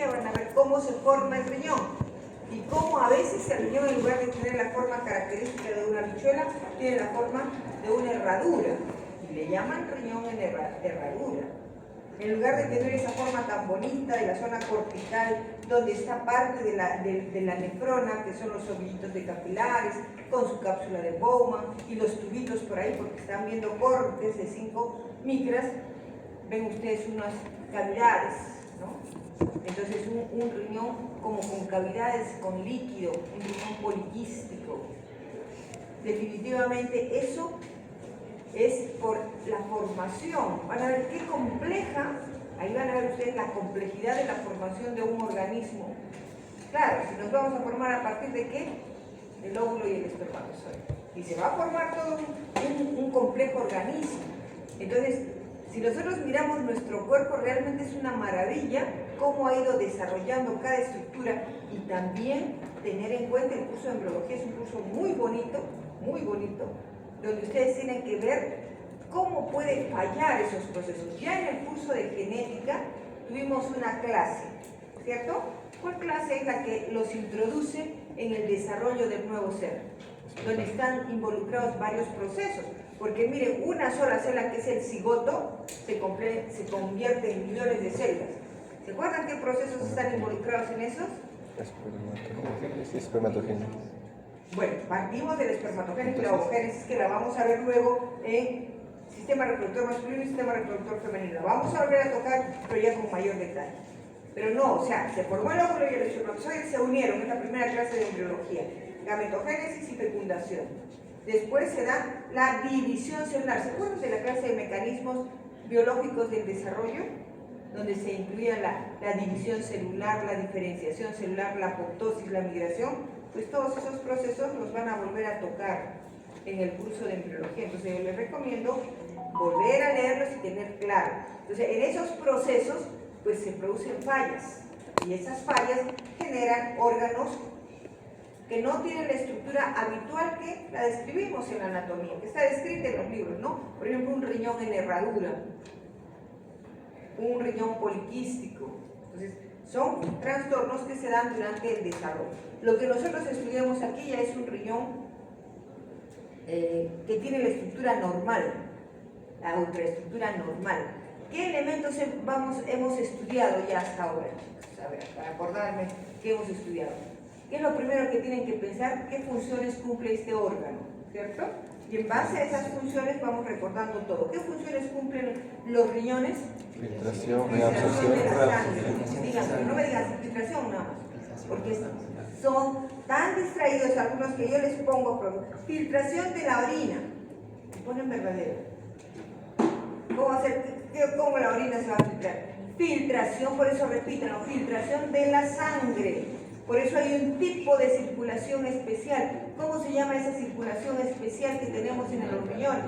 biología van a ver cómo se forma el riñón y cómo a veces el riñón, en lugar de tener la forma característica de una habichuela, tiene la forma de una herradura y le llaman riñón en herradura. En lugar de tener esa forma tan bonita de la zona cortical, donde está parte de la nefrona, que son los ovillitos de capilares, con su cápsula de Bowman y los tubitos por ahí, porque están viendo cortes de 5 micras, ven ustedes unas cavidades, ¿no? Entonces un riñón como con cavidades, con líquido, un riñón poliquístico. Definitivamente eso es por la formación. Van a ver qué compleja, ahí van a ver ustedes la complejidad de la formación de un organismo. Claro, si nos vamos a formar a partir de qué, del óvulo y el espermatozoide. Y se va a formar todo un complejo organismo. Entonces, si nosotros miramos nuestro cuerpo, realmente es una maravilla cómo ha ido desarrollando cada estructura y también tener en cuenta el curso de embriología. Es un curso muy bonito, donde ustedes tienen que ver cómo puede fallar esos procesos. Ya en el curso de genética tuvimos una clase, ¿cierto? ¿Cuál clase es la que los introduce en el desarrollo del nuevo ser? Donde están involucrados varios procesos. Porque miren, una sola célula, que es el cigoto, se convierte en millones de células. ¿Se acuerdan qué procesos están involucrados en esos? Espermatogénesis. Bueno, partimos del espermatogénesis y la ovogénesis, que la vamos a ver luego en sistema reproductor masculino y sistema reproductor femenino. La vamos a volver a tocar, pero ya con mayor detalle. Pero no, o sea, se formó el óvulo y el espermatozoide, se unieron en la primera clase de embriología, gametogénesis y fecundación. Después se da la división celular. ¿Se acuerdan de la clase de mecanismos biológicos del desarrollo? Donde se incluía la división celular, la diferenciación celular, la apoptosis, la migración. Pues todos esos procesos los van a volver a tocar en el curso de embriología. Entonces yo les recomiendo volver a leerlos y tener claro. Entonces en esos procesos pues se producen fallas y esas fallas generan órganos que no tienen la estructura habitual que la describimos en la anatomía, que está descrita en los libros, ¿no? Por ejemplo, un riñón en herradura, un riñón poliquístico. Entonces, son trastornos que se dan durante el desarrollo. Lo que nosotros estudiamos aquí ya es un riñón que tiene la estructura normal, la ultraestructura normal. ¿Qué elementos hemos estudiado ya hasta ahora? A ver, para acordarme qué hemos estudiado. ¿Qué es lo primero que tienen que pensar? ¿Qué funciones cumple este órgano? ¿Cierto? Y en base a esas funciones vamos recordando todo. ¿Qué funciones cumplen los riñones? Filtración, Filtración de la sangre. reabsorción. Digan, no me digan filtración nada más, porque son tan distraídos algunos que yo les pongo filtración de la orina. Ponen verdadero. ¿Cómo la orina se va a filtrar? Filtración, por eso repítanlo, filtración de la sangre. Por eso hay un tipo de circulación especial. ¿Cómo se llama esa circulación especial que tenemos en los riñones?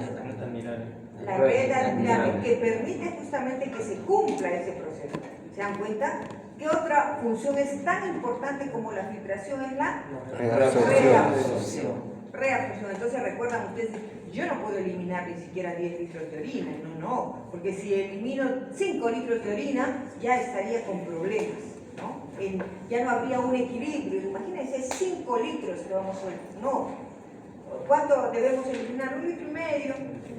La red admirable, que permite justamente que se cumpla ese proceso. ¿Se dan cuenta? ¿Qué otra función es tan importante como la filtración? Es la reabsorción. Reabsorción. Entonces recuerdan ustedes, yo no puedo eliminar ni siquiera 10 litros de orina, no, porque si elimino 5 litros de orina ya estaría con problemas, ¿no? Ya no habría un equilibrio. Imagínense 5 litros que vamos a ver, no. ¿Cuánto debemos eliminar? 1,5 litros,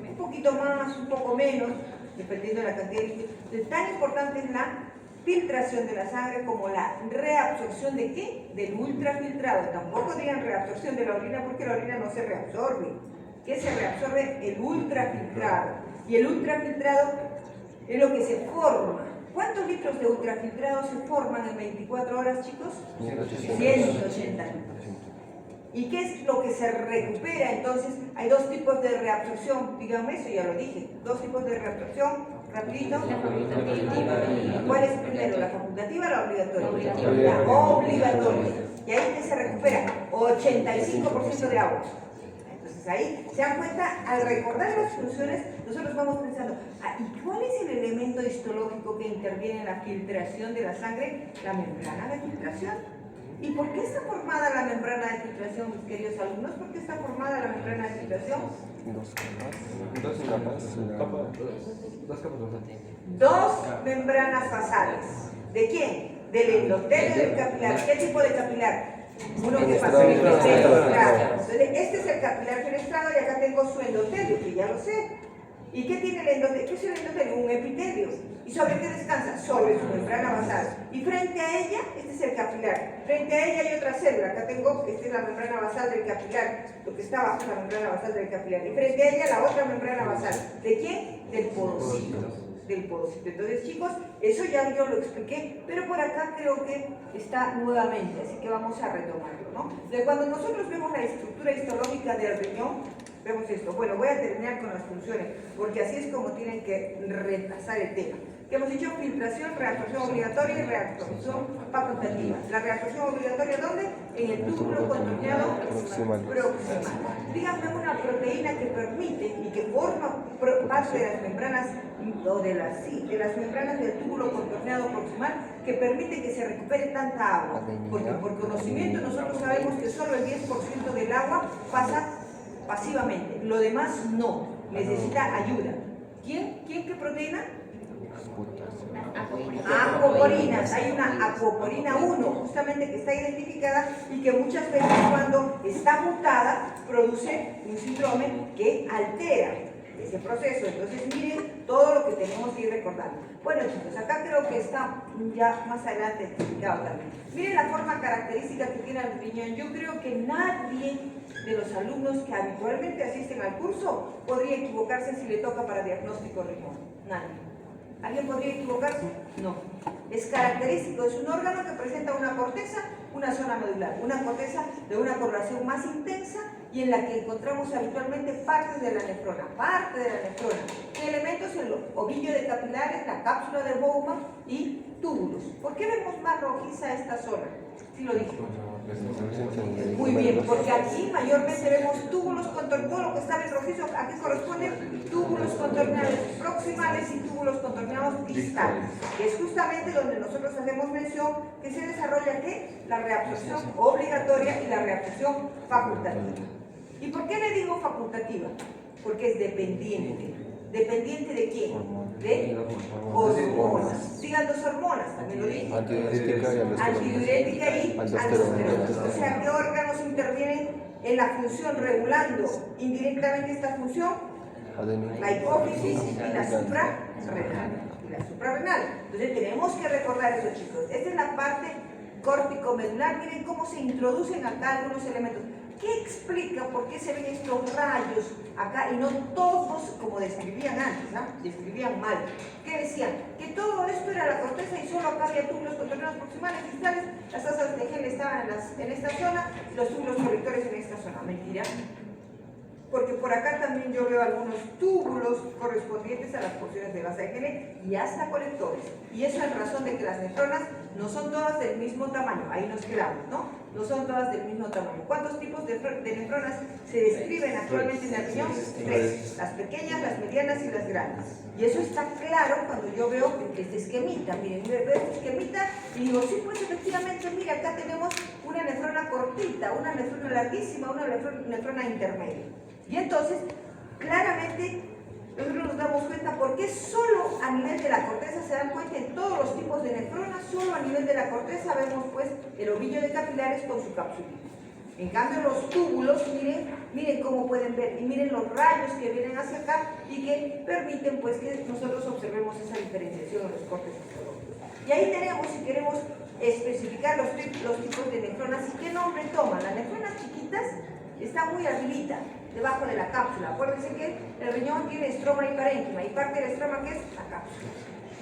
un poquito más, un poco menos, dependiendo de la cantidad de litros. Tan importante es la filtración de la sangre como la reabsorción de ¿qué? Del ultrafiltrado. Tampoco digan reabsorción de la orina porque la orina no se reabsorbe. ¿Qué se reabsorbe? El ultrafiltrado. Y el ultrafiltrado es lo que se forma. ¿Cuántos litros de ultrafiltrado se forman en 24 horas, chicos? 180 litros. ¿Y qué es lo que se recupera? Entonces, hay dos tipos de reabsorción. Díganme, eso ya lo dije. Dos tipos de reabsorción. Rapidito. ¿Cuál es primero? ¿La facultativa o la obligatoria? La obligatoria. Y ahí que se recupera 85% de agua. Entonces ahí, ¿se dan cuenta? Al recordar las funciones, nosotros vamos pensando, ¿y cuál es el elemento histológico que interviene en la filtración de la sangre? La membrana de filtración. ¿Y por qué está formada la membrana de filtración, mis queridos alumnos? ¿Por qué está formada la membrana de filtración? Dos membranas basales. ¿De quién? del endotelio del capilar. ¿Qué tipo de capilar? Uno que pasa en el fenestrado. Entonces, este es el capilar fenestrado y acá tengo su endotelio, que ya lo sé. ¿Y qué tiene el endotelio? ¿Qué es el endotelio? Un epitelio. ¿Y sobre qué descansa? Sobre su membrana basal. Y frente a ella, este es el capilar. Frente a ella hay otra célula. Acá tengo, esta es la membrana basal del capilar, lo que está bajo la membrana basal del capilar. Y frente a ella la otra membrana basal. ¿De quién? Del podocito. Del podocito. Entonces, chicos, eso ya yo lo expliqué, pero por acá creo que está nuevamente, así que vamos a retomarlo, ¿no? Entonces, cuando nosotros vemos la estructura histológica del riñón, vemos esto. Bueno, voy a terminar con las funciones, porque así es como tienen que repasar el tema. Que hemos dicho filtración, reabsorción obligatoria y reabsorción facultativa. La reabsorción obligatoria, ¿dónde? En el túbulo contorneado proximal. Díganme una proteína que permite y que forma parte de las membranas, o de las membranas del túbulo contorneado proximal, que permite que se recupere tanta agua. Porque por conocimiento nosotros sabemos que solo el 10% del agua pasa pasivamente, lo demás no, necesita ayuda. ¿Quién qué proteína? Acoporinas, hay una acoporina 1 justamente que está identificada y que muchas veces cuando está mutada produce un síndrome que altera ese proceso. Entonces miren todo lo que tenemos que ir recordando. Bueno chicos, acá creo que está ya más adelante explicado también. Miren la forma característica que tiene el riñón. Yo creo que nadie de los alumnos que habitualmente asisten al curso podría equivocarse si le toca para diagnóstico riñón. Nadie. ¿Alguien podría equivocarse? No. Es característico, es un órgano que presenta una corteza, una zona medular, una corteza de una coloración más intensa y en la que encontramos habitualmente partes de la nefrona, parte de la nefrona. ¿Qué elementos? El ovillo de capilares, la cápsula de Bowman y túbulos. ¿Por qué vemos más rojiza esta zona? Sí lo dije. Muy bien, porque aquí mayormente vemos túbulos contorneados, todo lo que está en rojizo, ¿a qué corresponde? Túbulos contorneados proximales y túbulos contorneados distales, que es justamente donde nosotros hacemos mención que se desarrolla ¿qué? La reabsorción obligatoria y la reabsorción facultativa. ¿Y por qué le digo facultativa? Porque es dependiente. ¿Dependiente de quién? De hormonas. Digan dos hormonas, también lo dije. Antidiurética y aldosterona. O sea, ¿qué órganos intervienen en la función regulando indirectamente esta función? La hipófisis y la suprarrenal. Entonces tenemos que recordar eso, chicos. Esta es la parte córtico-medular. Miren cómo se introducen acá algunos elementos. ¿Qué explica por qué se ven estos rayos acá y no todos como describían antes, ¿no? Describían mal? ¿Qué decían? Que todo esto era la corteza y solo acá había túbulos contorneados proximales distales, las asas de gel estaban en esta zona y los túbulos colectores en esta zona. Mentira. Porque por acá también yo veo algunos túbulos correspondientes a las porciones de base de gel y hasta colectores. Y eso en razón de que las nefronas no son todas del mismo tamaño. Ahí nos quedamos, ¿no? No son todas del mismo tamaño. ¿Cuántos tipos de nefronas se describen actualmente en el riñón? 3. Las pequeñas, las medianas y las grandes. Y eso está claro cuando yo veo este esquemita. Miren, veo este esquemita y digo, sí, pues efectivamente, mira, acá tenemos una nefrona cortita, una nefrona larguísima, una nefrona intermedia. Y entonces, claramente, nosotros nos damos cuenta porque solo a nivel de la corteza se dan cuenta en todos los tipos de nefronas, solo a nivel de la corteza vemos pues el ovillo de capilares con su cápsulita. En cambio los túbulos, miren cómo pueden ver y miren los rayos que vienen hacia acá y que permiten pues que nosotros observemos esa diferenciación en los cortes histológicos. Y ahí tenemos, si queremos especificar los tipos de nefronas y qué nombre toman. Las nefronas chiquitas están muy arribita, debajo de la cápsula. Acuérdense que el riñón tiene estroma y parénquima y parte del estroma que es la cápsula.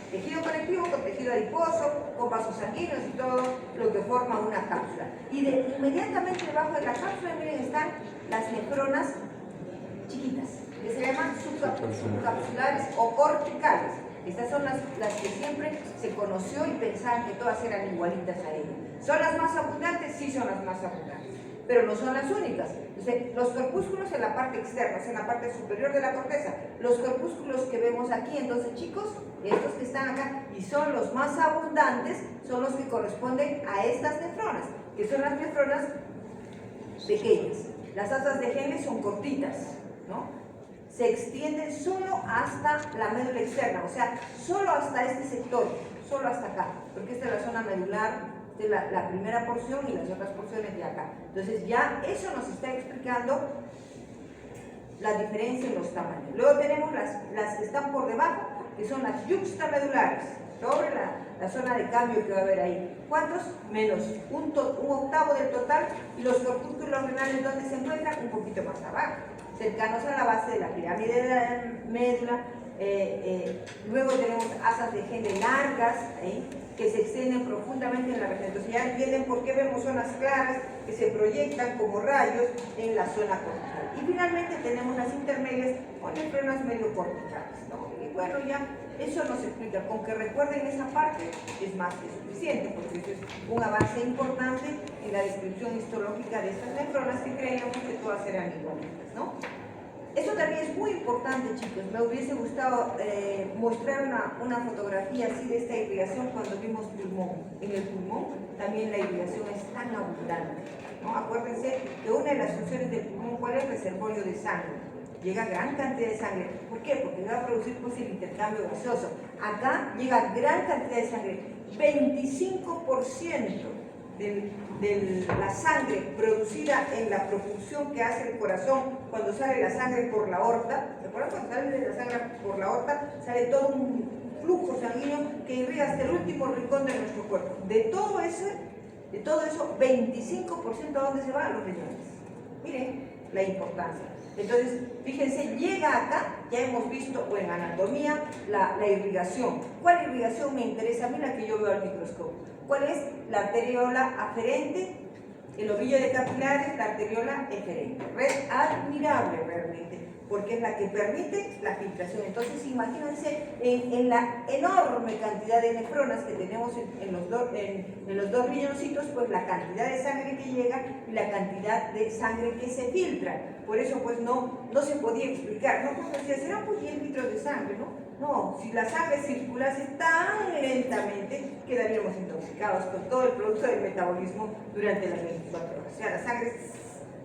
Tejido conectivo con tejido adiposo, con vasos sanguíneos y todo lo que forma una cápsula. Y inmediatamente debajo de la cápsula, miren, están las nefronas chiquitas, que se llaman subcapsulares o corticales. Estas son las que siempre se conoció y pensaban que todas eran igualitas a ellas. ¿Son las más abundantes? Sí, son las más abundantes, pero no son las únicas. Entonces, los corpúsculos en la parte externa, o sea, en la parte superior de la corteza, los corpúsculos que vemos aquí, entonces chicos, estos que están acá y son los más abundantes, son los que corresponden a estas nefronas, que son las nefronas pequeñas. Las asas de Henle son cortitas, ¿no? Se extienden solo hasta la médula externa, o sea, solo hasta este sector. solo hasta acá, porque esta es la zona medular, esta es la primera porción y las otras porciones de acá. Entonces ya eso nos está explicando la diferencia en los tamaños. Luego tenemos las que están por debajo, que son las yuxtamedulares, sobre la zona de cambio que va a haber ahí. ¿Cuántos? Menos un octavo del total, y los corpúsculos renales, ¿dónde se encuentran? Un poquito más abajo, cercanos a la base de la pirámide de la médula. Luego tenemos asas de gene largas, que se extienden profundamente en la región. Entonces ya entienden por qué vemos zonas claras que se proyectan como rayos en la zona cortical. Y finalmente tenemos las intermedias o nefronas medio corticales, ¿no? Y bueno, ya eso nos explica, con que recuerden esa parte es más que suficiente, porque eso es un avance importante en la descripción histológica de estas nefronas que creíamos que todas eran iguales, ¿no? Eso también es muy importante, chicos. Me hubiese gustado mostrar una fotografía así de esta irrigación cuando vimos pulmón. En el pulmón también la irrigación es tan abundante, ¿no? Acuérdense que una de las funciones del pulmón, ¿cuál es? El reservorio de sangre. Llega gran cantidad de sangre. ¿Por qué? Porque va a producir pues, el intercambio gaseoso. Acá llega gran cantidad de sangre. 25% de la sangre producida en la propulsión que hace el corazón cuando sale la sangre por la aorta. ¿Se acuerdan? Cuando sale la sangre por la aorta, sale todo un flujo sanguíneo que irriga hasta el último rincón de nuestro cuerpo. De todo eso, 25% ¿a dónde se va? A los riñones. Miren la importancia. Entonces, fíjense, llega acá, ya hemos visto en anatomía la irrigación. ¿Cuál irrigación me interesa a mí? La que yo veo al microscopio. ¿Cuál es? La arteriola aferente, el ovillo de capilares, la arteriola eferente. Red admirable realmente, porque es la que permite la filtración. Entonces, imagínense en la enorme cantidad de nefronas que tenemos en los dos riñoncitos, pues la cantidad de sangre que llega y la cantidad de sangre que se filtra. Por eso, pues no se podía explicar, ¿no? Porque decía, serán pues 10 litros de sangre, ¿no? No, si la sangre circulase tan lentamente, quedaríamos intoxicados con todo el producto del metabolismo durante las 24 horas. O sea, la sangre,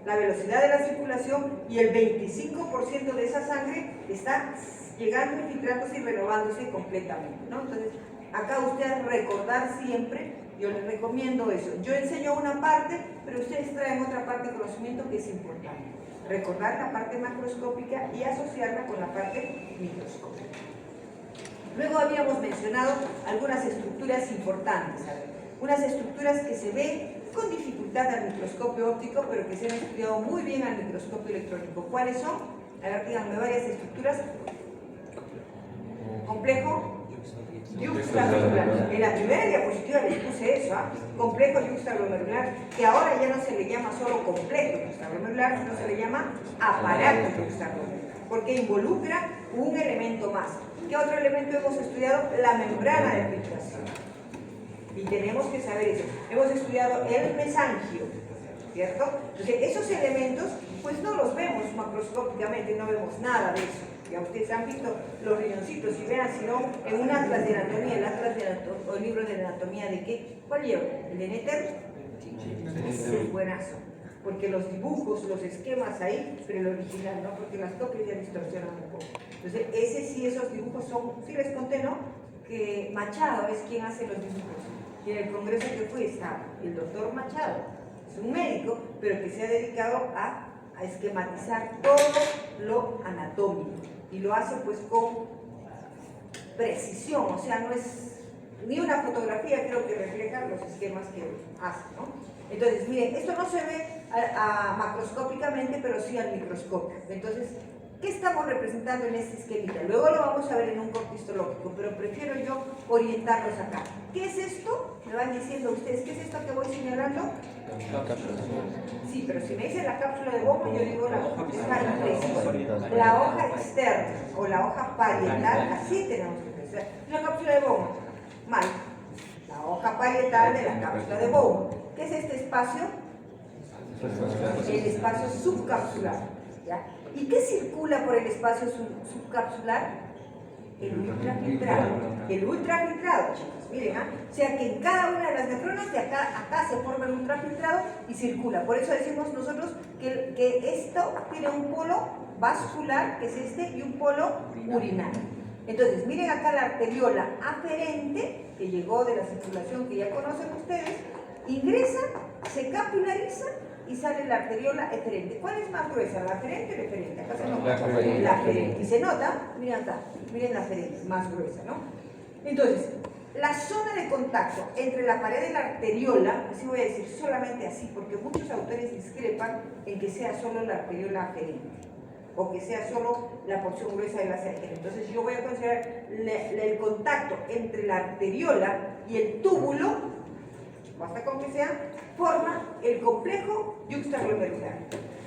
la velocidad de la circulación y el 25% de esa sangre está llegando, infiltrándose y renovándose completamente, ¿no? Entonces, acá ustedes recordar siempre, yo les recomiendo eso. Yo enseño una parte, pero ustedes traen otra parte de conocimiento que es importante. Recordar la parte macroscópica y asociarla con la parte microscópica. Luego habíamos mencionado algunas estructuras importantes, unas estructuras que se ven con dificultad al microscopio óptico, pero que se han estudiado muy bien al microscopio electrónico. ¿Cuáles son? A ver, díganme varias estructuras. Complejo yuxtaglomerular. En la primera diapositiva les puse eso, complejo yuxtaglomerular, que ahora ya no se le llama solo complejo yuxtaglomerular, sino se le llama aparato yuxtaglomerular, porque involucra un elemento más. ¿Qué otro elemento hemos estudiado? La membrana de filtración. Y tenemos que saber eso. Hemos estudiado el mesangio, ¿cierto? Entonces, esos elementos, pues no los vemos macroscópicamente, no vemos nada de eso. Ya ustedes han visto los riñoncitos, y vean, si no, en un atlas de anatomía, o el libro de anatomía de qué, ¿cuál lleva? ¿El de Netter? Ese es buenazo. Porque los dibujos, los esquemas ahí, pero el original, ¿no? Porque las copias ya distorsionan un poco. Entonces, ese sí, esos dibujos son, sí les conté, ¿no? Que Machado es quien hace los dibujos. Y en el congreso que fui estaba el doctor Machado, es un médico, pero que se ha dedicado a esquematizar todo lo anatómico. Y lo hace pues con precisión, o sea, no es ni una fotografía, creo que refleja los esquemas que hace, ¿no? Entonces, miren, esto no se ve macroscópicamente, pero sí al microscopio. Entonces, ¿qué estamos representando en este esquemita? Luego lo vamos a ver en un corte histológico, pero prefiero yo orientarlos acá. ¿Qué es esto? Me van diciendo ustedes, ¿qué es esto que voy señalando? La cápsula. Sí, pero si me dicen la cápsula de Bowman, yo digo la hoja imprecisa. La hoja externa o la hoja parietal, así tenemos que pensar. La cápsula de Bowman, mal. La hoja parietal de la cápsula de Bowman. ¿Qué es este espacio? El espacio subcapsular. ¿Ya? ¿Y qué circula por el espacio subcapsular? El ultrafiltrado. El ultrafiltrado, chicos. Miren, o sea que en cada una de las nefronas de acá se forma el ultrafiltrado y circula. Por eso decimos nosotros que esto tiene un polo vascular, que es este, y un polo urinario. Entonces, miren acá la arteriola aferente, que llegó de la circulación que ya conocen ustedes, ingresa, se capilariza y sale la arteriola eferente. ¿Cuál es más gruesa, la aferente o la eferente? Acá se nota. La aferente. Y se nota, miren acá, miren la aferente, más gruesa, ¿no? Entonces, la zona de contacto entre la pared de la arteriola, así voy a decir, solamente así, porque muchos autores discrepan en que sea solo la arteriola aferente o que sea solo la porción gruesa de la aferente. Entonces yo voy a considerar el contacto entre la arteriola y el túbulo, basta con que sea, forma el complejo yuxtaglomerular,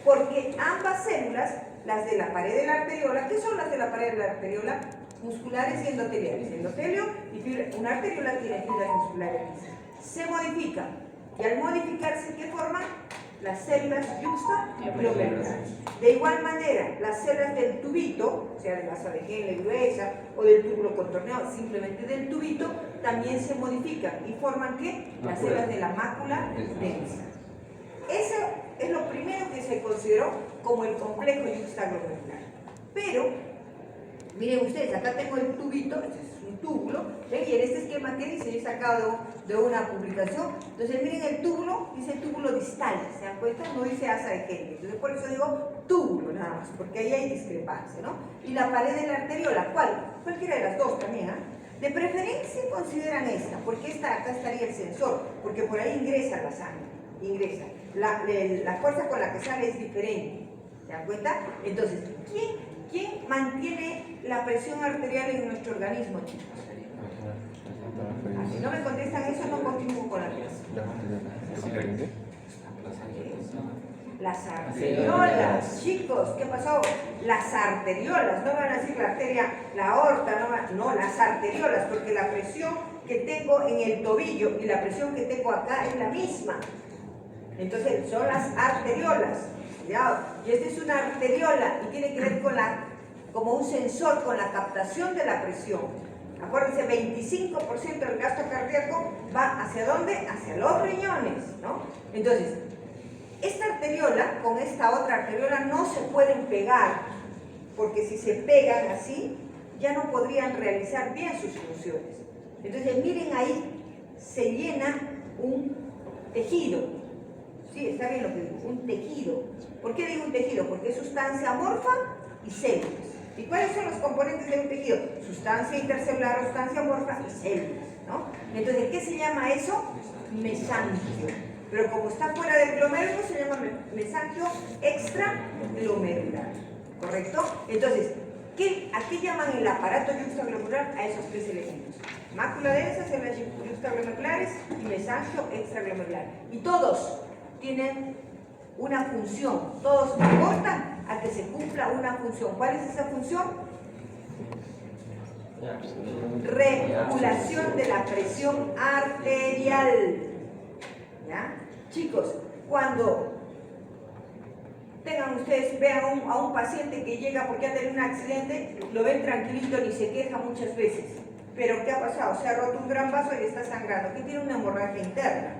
porque ambas células, las de la pared de la arteriola, ¿qué son las de la pared de la arteriola? Musculares y endoteliales. Endotelio y fibra, una arteriola tiene fibras musculares. Se modifica, y al modificarse, ¿qué forman? Las células yuxtaglomerulares. De igual manera, las células del tubito, o sea, de la Sabequén gruesa o del túbulo contorneado, simplemente del tubito, también se modifican y forman ¿qué? Las células de la mácula densa. Eso es lo primero que se consideró como el complejo yuxtaglomerular. Pero, miren ustedes, acá tengo el tubito, este es un túbulo, ¿ven? Y en este esquema que dice, he sacado de una publicación. Entonces, miren el túbulo, dice túbulo distal, ¿se dan cuenta? No dice asa de Henle. Entonces, por eso digo túbulo nada más, porque ahí hay discrepancia, ¿no? Y la pared de la arteriola, ¿cuál? Cualquiera de las dos también, ¿ah? De preferencia consideran esta, porque acá estaría el sensor, porque por ahí ingresa la sangre, ingresa. La fuerza con la que sale es diferente, ¿se dan cuenta? Entonces, ¿quién mantiene la presión arterial en nuestro organismo, chicos? Si no me contestan eso, no continúo con la clase. Las arteriolas, chicos, ¿qué pasó? Las arteriolas, no van a decir la arteria, la aorta, no, las arteriolas, porque la presión que tengo en el tobillo y la presión que tengo acá es la misma. Entonces, son las arteriolas. Y esta es una arteriola y tiene que ver con como un sensor con la captación de la presión. Acuérdense, 25% del gasto cardíaco va ¿hacia dónde? Hacia los riñones, ¿no? Entonces, esta arteriola con esta otra arteriola no se pueden pegar, porque si se pegan así, ya no podrían realizar bien sus funciones. Entonces, miren ahí, se llena un tejido. Sí, está bien lo que digo, un tejido. ¿Por qué digo un tejido? Porque es sustancia amorfa y células. ¿Y cuáles son los componentes de un tejido? Sustancia intercelular, sustancia amorfa y células, ¿no? Entonces, ¿qué se llama eso? Mesanquio. Pero como está fuera del glomérulo, se llama mesanquio extraglomerular, ¿correcto? Entonces, ¿a qué llaman el aparato yuxtaglomerular? A esos tres elementos. Mácula densa, células yuxtaglomerares y mesanquio extraglomerular. Y todos tienen una función, todos aportan a que se cumpla una función. ¿Cuál es esa función? Regulación de la presión arterial. ¿Ya? Chicos, cuando vean a un paciente que llega porque ha tenido un accidente, lo ven tranquilito, ni se queja muchas veces. Pero ¿qué ha pasado? Se ha roto un gran vaso y está sangrando. ¿Qué tiene una hemorragia interna?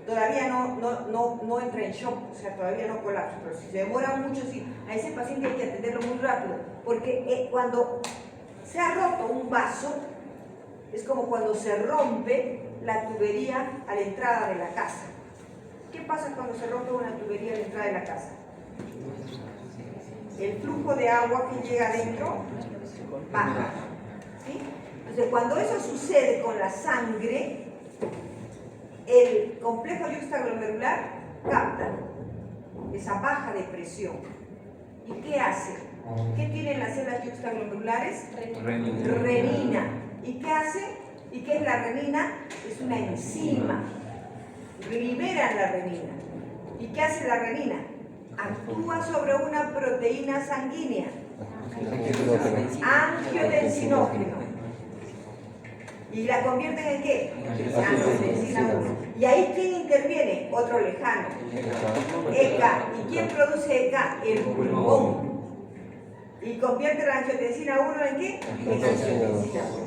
Todavía no entra en shock, o sea, todavía no colapsa, pero si se demora mucho, sí, a ese paciente hay que atenderlo muy rápido, porque cuando se ha roto un vaso, es como cuando se rompe la tubería a la entrada de la casa. ¿Qué pasa cuando se rompe una tubería a la entrada de la casa? El flujo de agua que llega adentro baja, ¿sí? Entonces, cuando eso sucede con la sangre, el complejo yuxtaglomerular capta esa baja de presión. ¿Y qué hace? ¿Qué tienen las células yuxtaglomerulares? Renina. ¿Y qué hace? ¿Y qué es la renina? Es una enzima. Liberan la renina. ¿Y qué hace la renina? Actúa sobre una proteína sanguínea. Angiotensinógeno. ¿Y la convierten en qué? Angiotensina 1. ¿Y ahí quién interviene? Otro lejano. ECA. ¿Y quién produce ECA? El pulmón. ¿Y convierte la angiotensina 1 en qué? En angiotensina 1.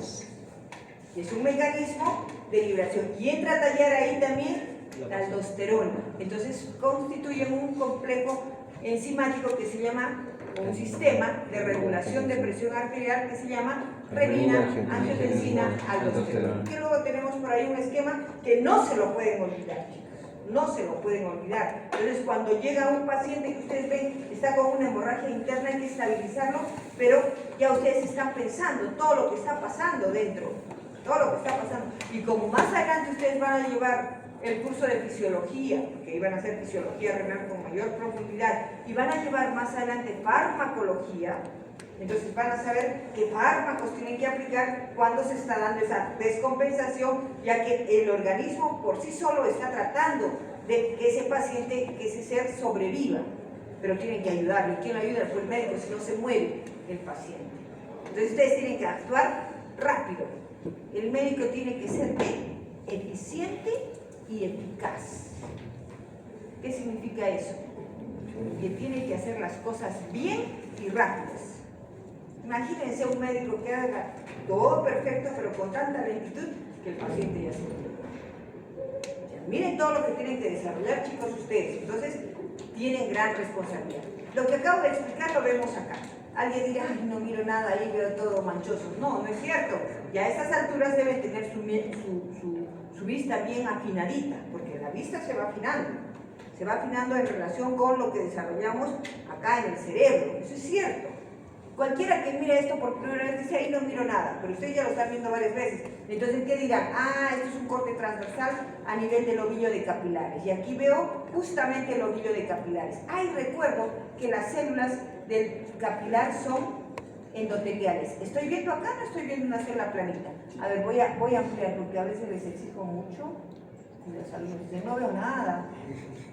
Es un mecanismo de liberación. Y entra a tallar ahí también la aldosterona. Entonces constituyen un complejo enzimático que se llama un sistema de regulación de presión arterial que se llama renina, angiotensina, aldosterona. Que luego tenemos por ahí un esquema que no se lo pueden olvidar, chicos. No se lo pueden olvidar. Entonces, cuando llega un paciente que ustedes ven está con una hemorragia interna, hay que estabilizarlo, pero ya ustedes están pensando todo lo que está pasando dentro, todo lo que está pasando. Y como más adelante ustedes van a llevar el curso de fisiología, porque iban a hacer fisiología renal con mayor profundidad, y van a llevar más adelante farmacología, entonces van a saber qué fármacos tienen que aplicar cuando se está dando esa descompensación, ya que el organismo por sí solo está tratando de que ese paciente, que ese ser sobreviva, pero tienen que ayudarle. ¿Quién lo ayuda? Pues el médico, si no se muere el paciente. Entonces ustedes tienen que actuar rápido. El médico tiene que ser ¿qué? Eficiente y eficaz. ¿Qué significa eso? Que tiene que hacer las cosas bien y rápidas. Imagínense un médico que haga todo perfecto, pero con tanta lentitud que el paciente ya se murió. Miren todo lo que tienen que desarrollar, chicos, ustedes. Entonces, tienen gran responsabilidad. Lo que acabo de explicar lo vemos acá. Alguien dirá, ay, no miro nada, ahí veo todo manchoso. No, no es cierto. Ya a estas alturas deben tener su vista bien afinadita, porque la vista se va afinando. Se va afinando en relación con lo que desarrollamos acá en el cerebro. Eso es cierto. Cualquiera que mire esto por primera vez dice, ahí no miro nada, pero ustedes ya lo están viendo varias veces. Entonces, ¿qué dirán? Ah, esto es un corte transversal a nivel del ovillo de capilares. Y aquí veo justamente el ovillo de capilares. Ay, recuerdo que las células del capilar son endoteliales. ¿Estoy viendo acá? No estoy viendo una célula planita. A ver, voy a ampliar porque a veces les exijo mucho. Y los alumnos dicen, no veo nada.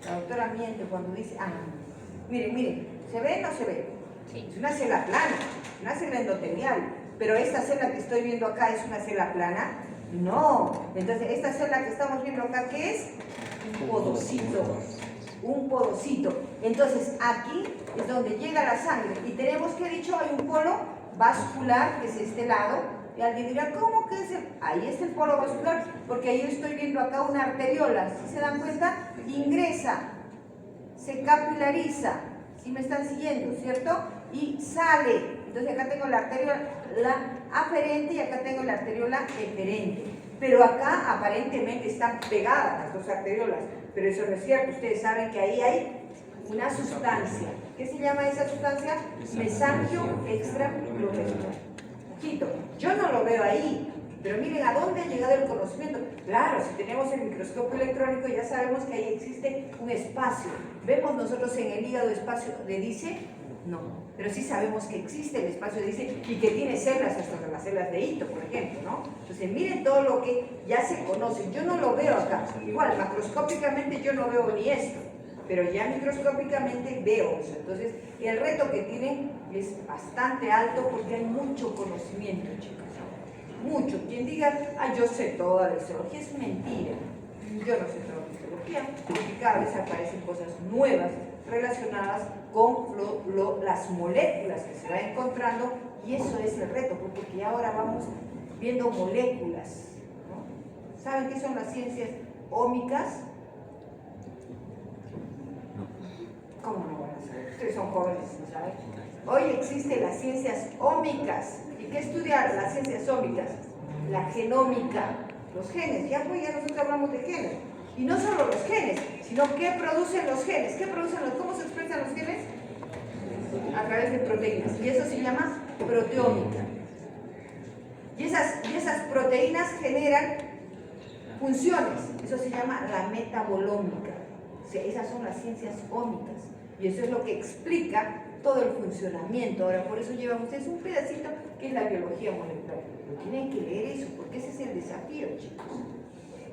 La doctora miente cuando dice, ah, miren, ¿se ve o no se ve? Sí. Es una célula plana, una célula endotelial, pero esta célula que estoy viendo acá es una célula plana. No, entonces esta célula que estamos viendo acá, ¿qué es? Un podocito. Un podocito. Entonces aquí es donde llega la sangre y tenemos que, dicho, hay un polo vascular que es este lado. Y alguien dirá, ¿cómo que es el? Ahí está el polo vascular, porque ahí estoy viendo acá una arteriola. Si se dan cuenta, ingresa, se capilariza. ¿Sí me están siguiendo, cierto? Y sale. Entonces acá tengo la arteriola aferente y acá tengo la arteriola eferente. Pero acá aparentemente están pegadas las dos arteriolas, pero eso no es cierto. Ustedes saben que ahí hay una sustancia. ¿Qué se llama esa sustancia? Mesanquio extrafluorescente. Ojito, yo no lo veo ahí, pero miren a dónde ha llegado el conocimiento. Claro, si tenemos el microscopio electrónico ya sabemos que ahí existe un espacio. ¿Vemos nosotros en el hígado espacio de Dice? No, pero sí sabemos que existe el espacio de Dice y que tiene células, hasta las células de Ito, por ejemplo, ¿no? Entonces miren todo lo que ya se conoce. Yo no lo veo acá. Igual, macroscópicamente yo no veo ni esto, pero ya microscópicamente veo eso. Entonces, el reto que tienen es bastante alto porque hay mucho conocimiento, chicos. Mucho. Quien diga, ah, yo sé toda la histología, es mentira. Yo no sé toda la histología, porque cada vez aparecen cosas nuevas relacionadas con las moléculas que se va encontrando, y eso es el reto, porque ahora vamos viendo moléculas, ¿no? ¿Saben qué son las ciencias ómicas? ¿Cómo no van a saber? Ustedes son jóvenes, ¿no saben? Hoy existen las ciencias ómicas. ¿Y qué estudiar las ciencias ómicas? La genómica, los genes. Ya nosotros hablamos de genes. Y no solo los genes, sino qué producen los genes. ¿Cómo se expresan los genes? A través de proteínas. Y eso se llama proteómica. Y esas proteínas generan funciones. Eso se llama la metabolómica. O sea, esas son las ciencias ómicas. Y eso es lo que explica todo el funcionamiento. Ahora, por eso llevan ustedes un pedacito que es la biología molecular. Pero tienen que leer eso, porque ese es el desafío, chicos.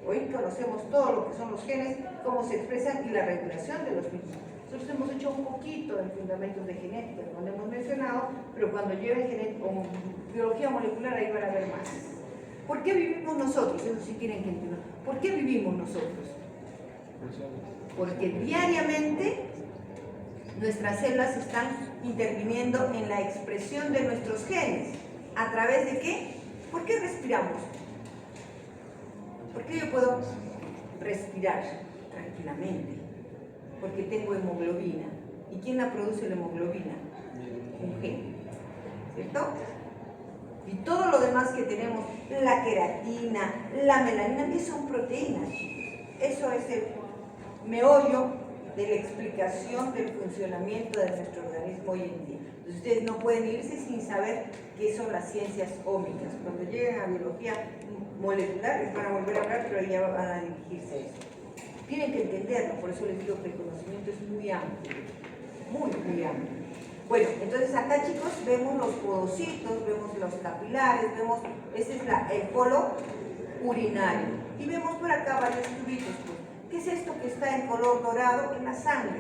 Hoy conocemos todo lo que son los genes, cómo se expresan y la regulación de los mismos. Nosotros hemos hecho un poquito de fundamentos de genética, no lo hemos mencionado, pero cuando lleven biología molecular ahí van a ver más. ¿Por qué vivimos nosotros? Eso sí tienen que entender. ¿Por qué vivimos nosotros? Porque diariamente nuestras células están interviniendo en la expresión de nuestros genes. ¿A través de qué? ¿Por qué respiramos? ¿Por qué yo puedo respirar tranquilamente? Porque tengo hemoglobina. ¿Y quién la produce la hemoglobina? Un gen, ¿cierto? Y todo lo demás que tenemos, la queratina, la melanina, que son proteínas. Eso es el meollo de la explicación del funcionamiento de nuestro organismo hoy en día. Entonces, ustedes no pueden irse sin saber qué son las ciencias ómicas. Cuando lleguen a biología molecular les van a volver a hablar, pero ya van a dirigirse a eso. Tienen que entenderlo, por eso les digo que el conocimiento es muy amplio, muy amplio. Bueno, entonces acá, chicos, vemos los podocitos, vemos los capilares, vemos, este es el polo urinario. Y vemos por acá varios tubitos. Pues. ¿Qué es esto que está en color dorado? En la sangre,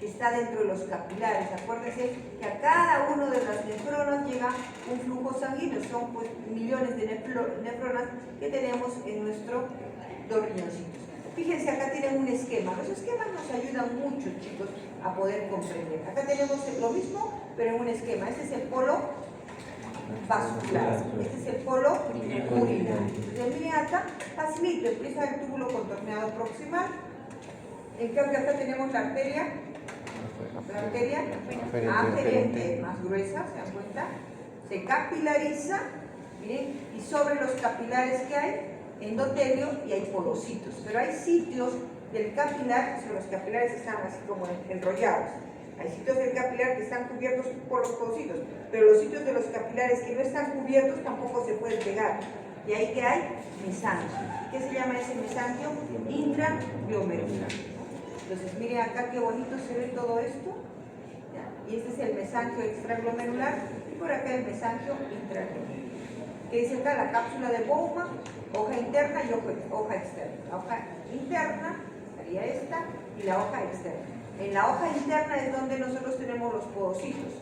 que está dentro de los capilares. Acuérdense que a cada uno de las nefronas llega un flujo sanguíneo. Son pues millones de nefronas que tenemos en nuestro dos riñoncitos. Fíjense, acá tienen un esquema. Los esquemas nos ayudan mucho, chicos, a poder comprender. Acá tenemos lo mismo, pero en un esquema. Este es el polo vascular. Este es el polo urinario. Entonces, miren acá, facilito. Empieza el túbulo contorneado proximal. En cambio, acá tenemos la arteria. La arteria aferente, más gruesa, ¿se dan cuenta? Se capilariza, miren, y sobre los capilares que hay, endotelio y hay podocitos. Pero hay sitios del capilar, los capilares están así como enrollados. Hay sitios del capilar que están cubiertos por los podocitos, pero los sitios de los capilares que no están cubiertos tampoco se pueden pegar. Y ahí que hay mesanquio. ¿Qué se llama ese mesanquio? Intraglomerular. Entonces miren acá qué bonito se ve todo esto. Y este es el mesanquio extraglomerular y por acá el mesanquio intraglomerular. ¿Qué dice acá? La cápsula de Bowman, hoja interna y hoja externa. La hoja interna sería esta y la hoja externa. En la hoja interna es donde nosotros tenemos los podocitos.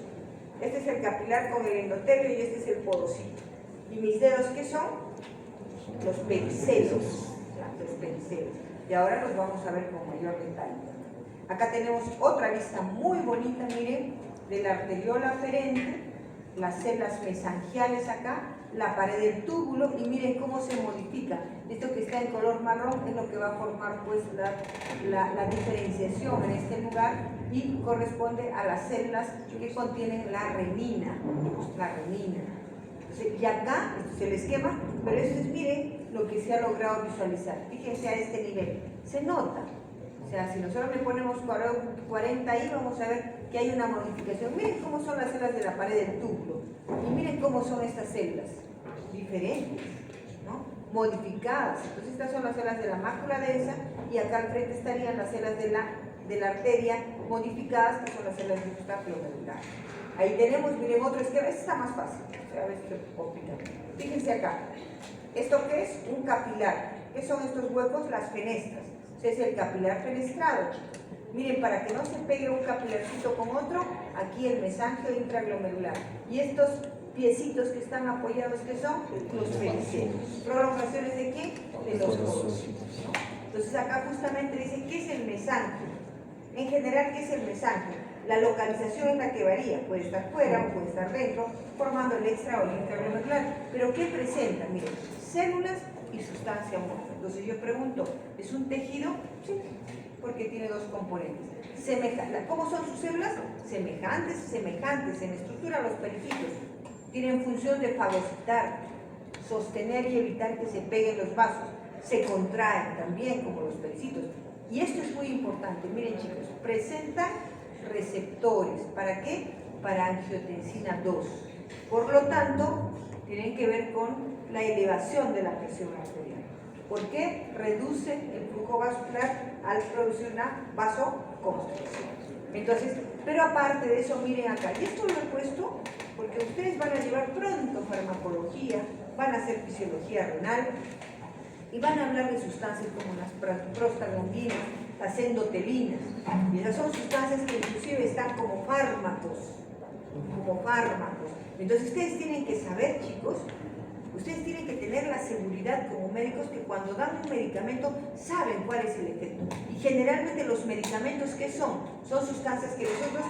Este es el capilar con el endotelio y este es el podocito. ¿Y mis dedos qué son? Los pericelos. Los pericelos. Y ahora los vamos a ver con mayor detalle. Acá tenemos otra vista muy bonita, miren, de la arteriola aferente, las células mesangiales acá, la pared del túbulo y miren cómo se modifica. Esto que está en color marrón es lo que va a formar pues la diferenciación en este lugar y corresponde a las células que contienen la renina. La renina. Entonces, y acá, este es el esquema, pero esto es, miren, lo que se ha logrado visualizar. Fíjense a este nivel. Se nota. O sea, si nosotros le ponemos 40 ahí, vamos a ver que hay una modificación. Miren cómo son las células de la pared del túbulo. Y miren cómo son estas células. Diferentes, ¿no? Modificadas. Entonces estas son las células de la mácula densa y acá al frente estarían las células de la arteria modificadas, que son las células de glomerular. Ahí tenemos, miren, otro esquema. Este está más fácil. O sea, a ver si lo puedo explicar. Fíjense acá. ¿Esto qué es? Un capilar. ¿Qué son estos huecos? Las fenestras. Es el capilar fenestrado, chicos. Miren, para que no se pegue un capilarcito con otro, aquí el mesanquio intraglomerular. Y estos piecitos que están apoyados, ¿qué son? Los pericelos. ¿Prolongaciones de qué? De los podocitos. Entonces acá justamente dice, ¿qué es el mesanquio? En general, ¿qué es el mesanquio? La localización es la que varía, puede estar fuera o puede estar dentro, formando el extra o el intraglomerular. ¿Pero qué presenta? Miren, células y sustancia muerta. Entonces yo pregunto, ¿es un tejido? Sí, porque tiene dos componentes. ¿Cómo son sus células? Semejantes en estructura a los perifitos. Tienen función de fagocitar, sostener y evitar que se peguen los vasos. Se contraen también como los pericitos. Y esto es muy importante. Miren, chicos, presentan receptores. ¿Para qué? Para angiotensina 2. Por lo tanto, tienen que ver con la elevación de la presión arterial. ¿Por qué? Reduce el flujo vascular al producir una vasoconstricción. Entonces, pero aparte de eso, miren acá, y esto lo he puesto porque ustedes van a llevar pronto farmacología, van a hacer fisiología renal y van a hablar de sustancias como las prostaglandinas, las endotelinas. Y esas son sustancias que inclusive están como fármacos. Entonces ustedes tienen que saber, chicos, ustedes tienen que tener la seguridad como médicos que cuando dan un medicamento saben cuál es el efecto. Y generalmente los medicamentos, ¿qué son? Son sustancias que nosotros,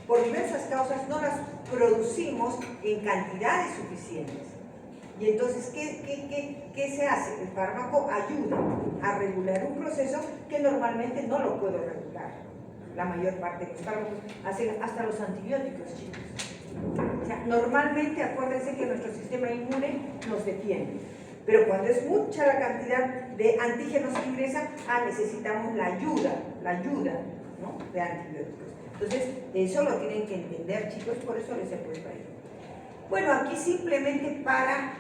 por diversas causas, no las producimos en cantidades suficientes. Y entonces, ¿qué se hace? El fármaco ayuda a regular un proceso que normalmente no lo puedo regular. la mayor parte de los fármacos, hasta los antibióticos, chicos. O sea, normalmente acuérdense que nuestro sistema inmune nos defiende, pero cuando es mucha la cantidad de antígenos que ingresan, necesitamos la ayuda, ¿no?, de antibióticos. Entonces, eso lo tienen que entender, chicos, por eso les he puesto ahí. Bueno, aquí simplemente para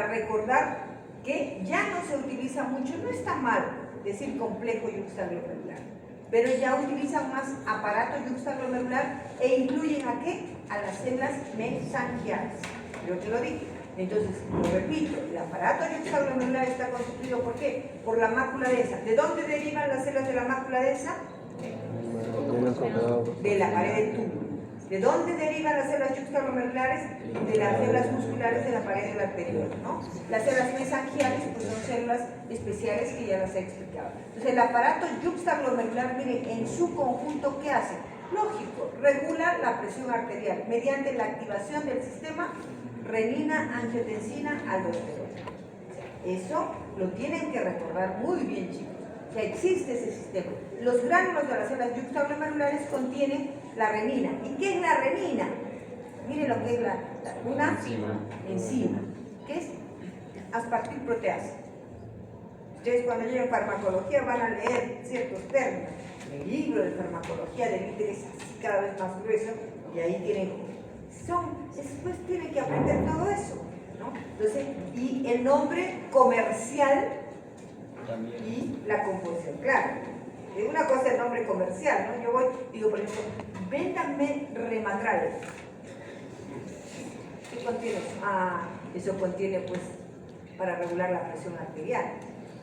recordar que ya no se utiliza mucho, no está mal decir complejo yuxtaglomerular, pero ya utilizan más aparato yuxtaglomerular e incluyen ¿a qué? A las células mesangiales. Yo te lo dije. Entonces, lo repito, el aparato yuxtaglomerular está constituido ¿por qué? Por la mácula densa. ¿De dónde derivan las células de la mácula densa? De la pared del túbulo. ¿De dónde derivan las células yuxtaglomerulares? De las células musculares de la pared del arteriol, ¿no? Las células mesangiales pues son células especiales que ya las he explicado. Entonces el aparato yuxtaglomerular, miren, en su conjunto, ¿qué hace? Lógico, regula la presión arterial mediante la activación del sistema renina, angiotensina, aldosterona. Eso lo tienen que recordar muy bien, chicos. Que existe ese sistema. Los gránulos de las células yuxtaglomerulares contienen la renina. ¿Y qué es la renina? Miren lo que es una enzima. ¿Qué es? Aspartil-proteasa. Ustedes cuando lleguen farmacología van a leer ciertos términos. El libro de farmacología de Litter es así cada vez más grueso y ahí tienen, después tienen que aprender todo eso, ¿no? Entonces, y el nombre comercial y la composición, claro. Una cosa es el nombre comercial, ¿no? Yo voy, digo, por ejemplo, véndanme Rematrale. ¿Qué contiene eso? Eso contiene, pues, para regular la presión arterial.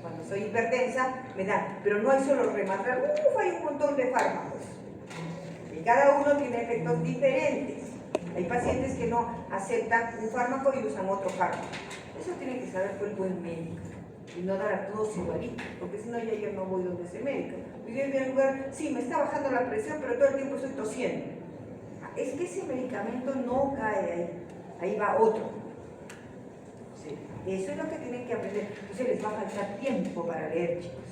Cuando soy hipertensa, me dan, pero no hay solo Rematrale, hay un montón de fármacos. Y cada uno tiene efectos diferentes. Hay pacientes que no aceptan un fármaco y usan otro fármaco. Eso tiene que saber el buen médico. Y no dar a todos igualitos, porque si no ya yo no voy donde ese médico. Y yo en el lugar, sí, me está bajando la presión, pero todo el tiempo estoy tosiendo. Es que ese medicamento no cae ahí, ahí va otro. Sí. Eso es lo que tienen que aprender. Entonces les va a faltar tiempo para leer, chicos.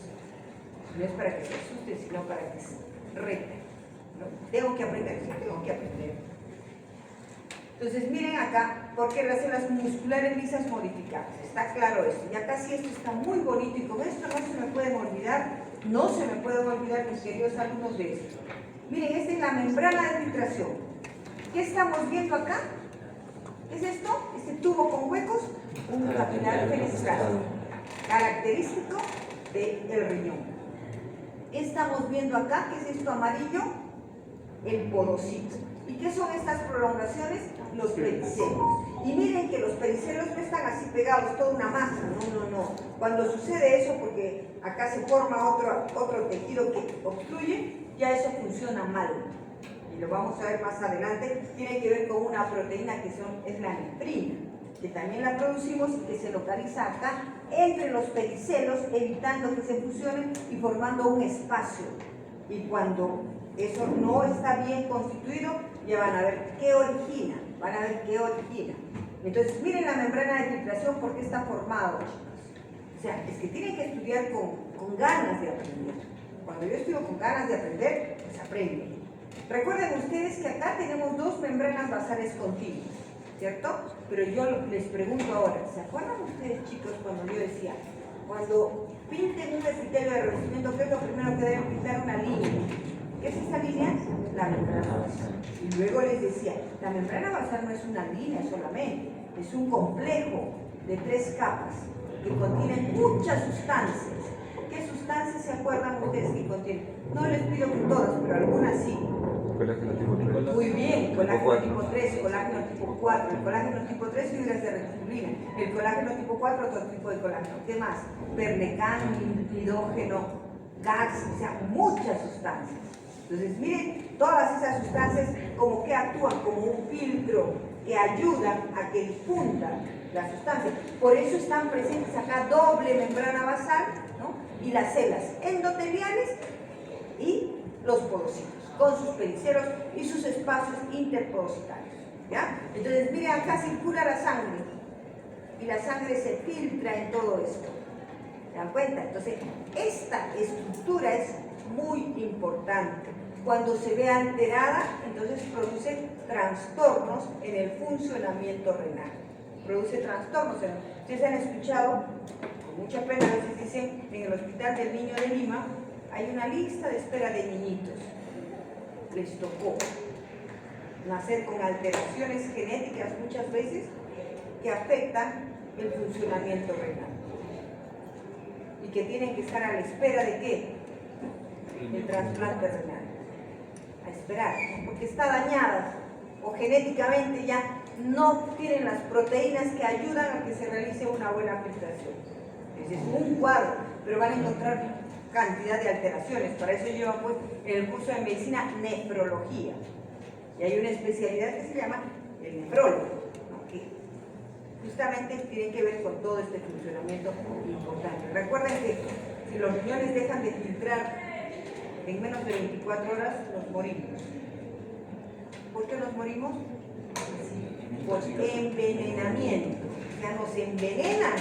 No es para que se asusten, sino para que se reten. ¿No? Tengo que aprender, sí, tengo que aprender. Entonces miren acá, porque las células musculares lisas modificadas, está claro esto, ya casi esto está muy bonito y con esto no se me pueden olvidar, no se me pueden olvidar mis queridos alumnos de esto. Miren, esta es la membrana de filtración. ¿Qué estamos viendo acá? ¿Qué es esto? Este tubo con huecos, un capilar fenestral, característico del riñón. ¿Qué estamos viendo acá? ¿Qué es esto amarillo? El podocito. ¿Y qué son estas prolongaciones? Los pericelos. Y miren que los pericelos no están así pegados, toda una masa, no. Cuando sucede eso, porque acá se forma otro tejido que obstruye, ya eso funciona mal. Y lo vamos a ver más adelante, tiene que ver con una proteína que es la nefrina, que también la producimos y que se localiza acá entre los pericelos, evitando que se fusionen y formando un espacio. Y cuando eso no está bien constituido, ya van a ver qué origina, Entonces, miren la membrana de filtración, ¿por qué está formado, chicos? O sea, es que tienen que estudiar con ganas de aprender. Cuando yo estudio con ganas de aprender, pues aprenden. Recuerden ustedes que acá tenemos dos membranas basales continuas, ¿cierto? Pero yo les pregunto ahora, ¿se acuerdan ustedes, chicos, cuando yo decía, cuando pinten un epitelio de revestimiento, ¿qué es lo primero que deben pintar? Una línea. ¿Qué es esa línea? La membrana basal. Y luego les decía, la membrana basal no es una línea solamente, es un complejo de 3 capas que contienen muchas sustancias. ¿Qué sustancias se acuerdan ustedes que contienen? No les pido que todas, pero algunas sí. Colágeno tipo 3. Muy bien, colágeno tipo 3, colágeno tipo 4. El colágeno tipo 3, fibras de reticulina. El colágeno tipo 4, otro tipo de colágeno. ¿Qué más? Perlecan, lipidógeno, GAX, o sea, muchas sustancias. Entonces, miren, todas esas sustancias como que actúan como un filtro que ayudan a que difunda la sustancia. Por eso están presentes acá doble membrana basal, ¿no? Y las células endoteliales y los podocitos, con sus pericelos y sus espacios interpodocitarios, ¿ya? Entonces, miren, acá circula la sangre y la sangre se filtra en todo esto. ¿Se dan cuenta? Entonces, esta estructura es muy importante. Cuando se ve alterada, entonces produce trastornos en el funcionamiento renal. Produce trastornos. Ustedes han escuchado, con mucha pena a veces dicen, en el Hospital del Niño de Lima hay una lista de espera de niñitos. Les tocó nacer con alteraciones genéticas muchas veces que afectan el funcionamiento renal y que tienen que estar a la espera de ¿qué? El trasplante renal. A esperar, porque está dañada o genéticamente ya no tienen las proteínas que ayudan a que se realice una buena filtración. Es un cuadro, pero van a encontrar cantidad de alteraciones. Para eso llevan pues en el curso de medicina nefrología. Y hay una especialidad que se llama el nefrólogo, ¿no? Que justamente tiene que ver con todo este funcionamiento importante. Recuerden que si los riñones dejan de filtrar en menos de 24 horas, nos morimos. ¿Por qué nos morimos? Por envenenamiento. Ya nos envenenan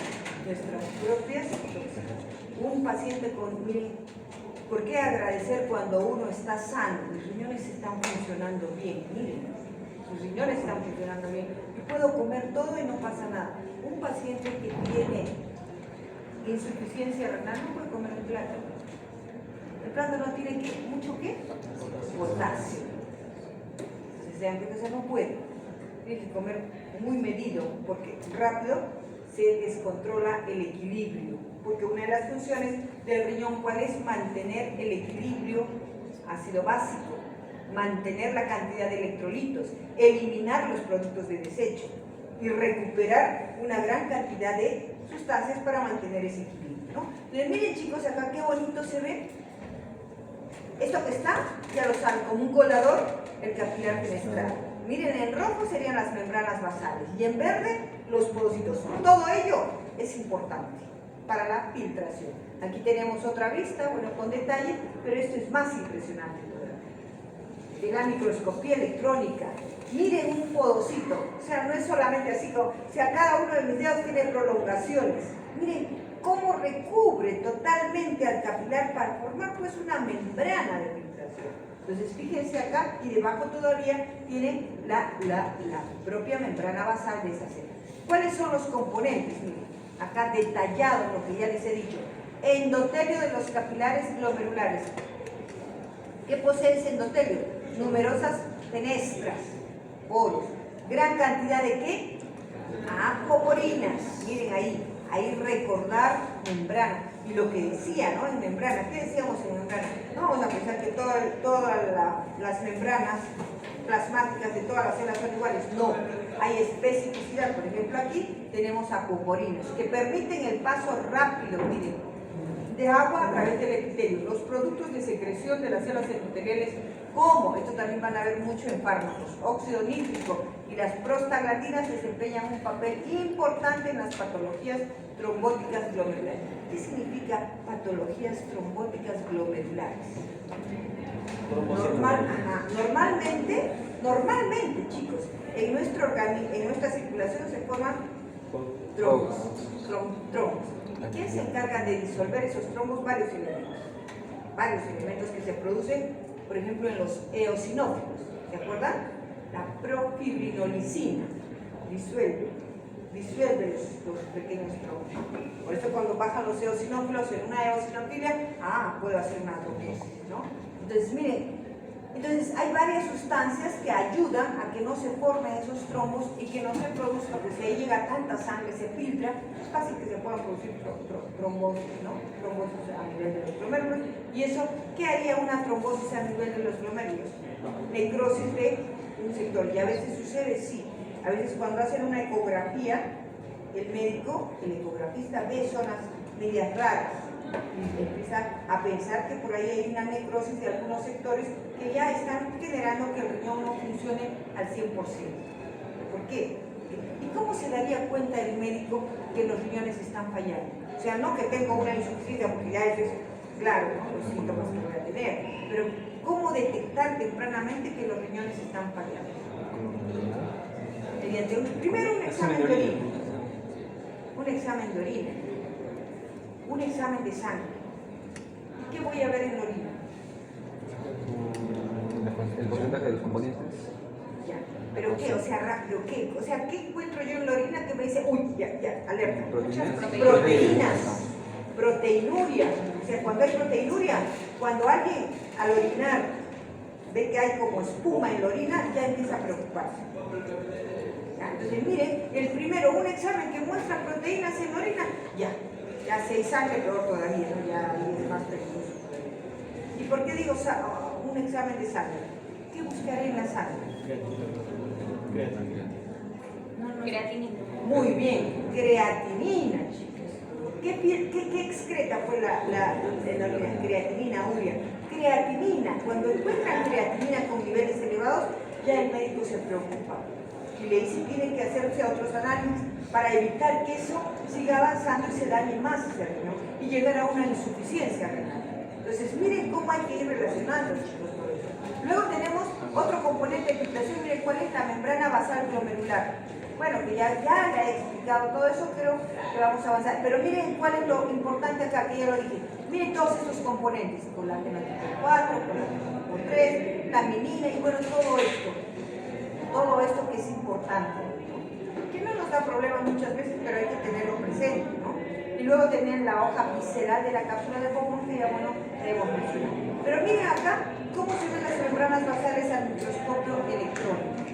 nuestras propias toxinas. Un paciente con, miren, ¿por qué agradecer cuando uno está sano? Los riñones están funcionando bien, miren, sus riñones están funcionando bien. Yo puedo comer todo y no pasa nada. Un paciente que tiene insuficiencia renal no puede comer el plátano. El plátano tiene mucho ¿qué? Potasio. Entonces no puede. Tiene que comer muy medido porque rápido se descontrola el equilibrio. Porque una de las funciones del riñón, ¿cuál es? Mantener el equilibrio ácido básico, mantener la cantidad de electrolitos, eliminar los productos de desecho y recuperar una gran cantidad de sustancias para mantener ese equilibrio, ¿no? Entonces, miren chicos, acá qué bonito se ve. Esto que está, ya lo saben, como un colador, el capilar fenestral. Miren, en rojo serían las membranas basales y en verde los porocitos. Todo ello es importante para la filtración. Aquí tenemos otra vista, bueno, con detalle, pero esto es más impresionante todavía. De la microscopía electrónica. Miren un podocito, o sea, no es solamente así como, o sea, cada uno de mis dedos tiene prolongaciones. Miren cómo recubre totalmente al capilar para formar pues una membrana de filtración. Entonces fíjense acá y debajo todavía tienen la propia membrana basal de esa célula. ¿Cuáles son los componentes? Miren, acá detallado lo que ya les he dicho. Endotelio de los capilares glomerulares. ¿Qué posee ese endotelio? Numerosas fenestras, poros. Gran cantidad de ¿qué? Apoporinas. Miren ahí recordar membrana. Y lo que decía, ¿no? En membrana. ¿Qué decíamos en membrana? No vamos a pensar que todas las membranas plasmáticas de todas las células son iguales. No, hay especificidad. Por ejemplo, aquí tenemos apoporinas que permiten el paso rápido, miren, de agua a través del epitelio. Los productos de secreción de las células epiteliales, como, esto también van a ver mucho en fármacos, óxido nítrico y las prostaglandinas desempeñan un papel importante en las patologías trombóticas glomerulares. ¿Qué significa patologías trombóticas glomerulares? Normalmente, chicos, en nuestra circulación se forman trombos. ¿Quién se encarga de disolver esos trombos? Varios elementos que se producen, por ejemplo, en los eosinófilos. ¿Se acuerdan? La profibrinolicina disuelve los pequeños trombos. Por eso cuando bajan los eosinófilos en una eosinofilia, puedo hacer una trombosis, ¿no? Entonces, miren, hay varias sustancias que ayudan a que no se formen esos trombos y que no se produzca, porque si ahí llega tanta sangre, se filtra, es fácil que se puedan producir trombosis, ¿no? Trombosis a nivel de los glomérulos. ¿Y eso qué haría una trombosis a nivel de los glomérulos? Necrosis de un sector. Y a veces sucede, sí. A veces cuando hacen una ecografía, el ecografista ve zonas medias raras y empieza a pensar que por ahí hay una necrosis de algunos sectores que ya están generando que el riñón no funcione al 100%. ¿Por qué? ¿Y cómo se daría cuenta el médico que los riñones están fallando? O sea, no que tengo una insuficiencia, porque ya eso es claro, ¿no? Los síntomas que voy a tener, pero ¿cómo detectar tempranamente que los riñones están fallando? Mediante primero un examen de orina, un examen de sangre. ¿Qué voy a ver en la orina? El porcentaje de los componentes. Ya. ¿Pero qué? O sea, rápido, ¿qué? O sea, ¿qué encuentro yo en la orina que me dice, uy, ya, alerta? Proteínas. Proteínas. Proteinuria. O sea, cuando hay proteinuria, cuando alguien al orinar ve que hay como espuma en la orina, ya empieza a preocuparse. ¿Ya? Entonces, miren, el primero, un examen que muestra proteínas en la orina, ya si hay sangre, peor todavía, ¿no? Ya ahí es más peligroso. ¿Y por qué digo un examen de sangre? ¿Qué buscaré en la sangre? Creatinina. Muy bien, creatinina, chicos. ¿Qué excreta fue la orina? Creatinina, urea. Creatinina, cuando encuentran creatinina con niveles elevados, ya el médico se preocupa. Y le dice, tienen que hacerse otros análisis para evitar que eso siga avanzando y se dañe más ese riñón y llegar a una insuficiencia renal. Entonces, miren cómo hay que ir relacionando, chicos, todo eso. Luego tenemos otro componente de filtración, miren cuál es la membrana basal glomerular. Bueno, que ya le he explicado todo eso, creo que vamos a avanzar. Pero miren cuál es lo importante acá, que ya lo dije. Miren todos estos componentes, colágeno tipo 4, colágeno tipo 3, laminina y bueno, todo esto que es importante, ¿no? Que no nos da problemas muchas veces, pero hay que tenerlo presente, ¿no? Y luego tenían la hoja visceral de la cápsula de Bowman, que ya bueno, debemos mencionar. Pero miren acá cómo se ven las membranas basales al microscopio electrónico.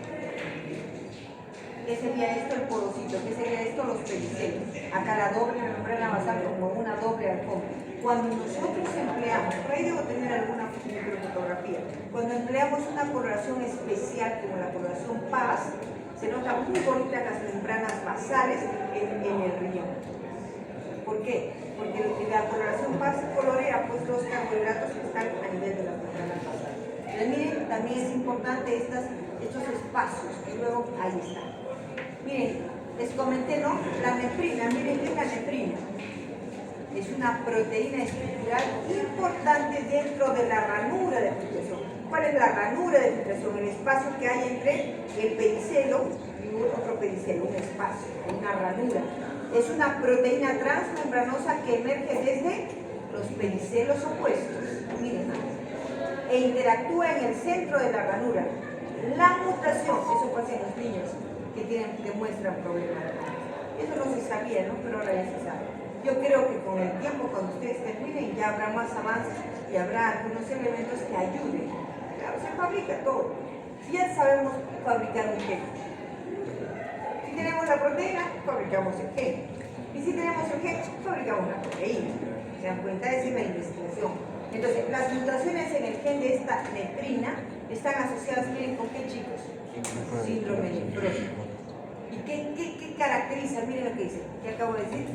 ¿Qué sería esto? El porocito. ¿Qué sería esto? Los pedicelos. Acá la doble membrana basal como una doble alfombra. Cuando nosotros empleamos, por ahí debo tener alguna microfotografía, cuando empleamos una coloración especial como la coloración PAS, se nota muy bonita las membranas basales en el riñón. ¿Por qué? Porque la coloración PAS colorea pues los carbohidratos que están a nivel de las membranas basales. Entonces miren, también es importante estos espacios que luego ahí están. Miren, les comenté, ¿no? La nefrina, miren qué es la nefrina. Es una proteína estructural importante dentro de la ranura de filtración. ¿Cuál es la ranura de filtración? El espacio que hay entre el pedicelo y otro pedicelo, un espacio, una ranura. Es una proteína transmembranosa que emerge desde los pedicelos opuestos. Miren, e interactúa en el centro de la ranura. La mutación, eso pasa en los niños que muestran problemas. Eso no se sabía, ¿no? Pero ahora ya se sabe. Yo creo que con el tiempo, cuando ustedes terminen, ya habrá más avances y habrá algunos elementos que ayuden. Claro, se fabrica todo. Si ya sabemos fabricar un gen. Si tenemos la proteína, fabricamos el gen. Y si tenemos el gen, fabricamos la proteína. ¿Se dan cuenta? Esa es la investigación. Entonces, las mutaciones en el gen de esta nefrina están asociadas, miren, ¿con qué, chicos? Síndrome nefrótico. ¿Y qué caracteriza? Miren lo que dice. ¿Qué acabo de decir?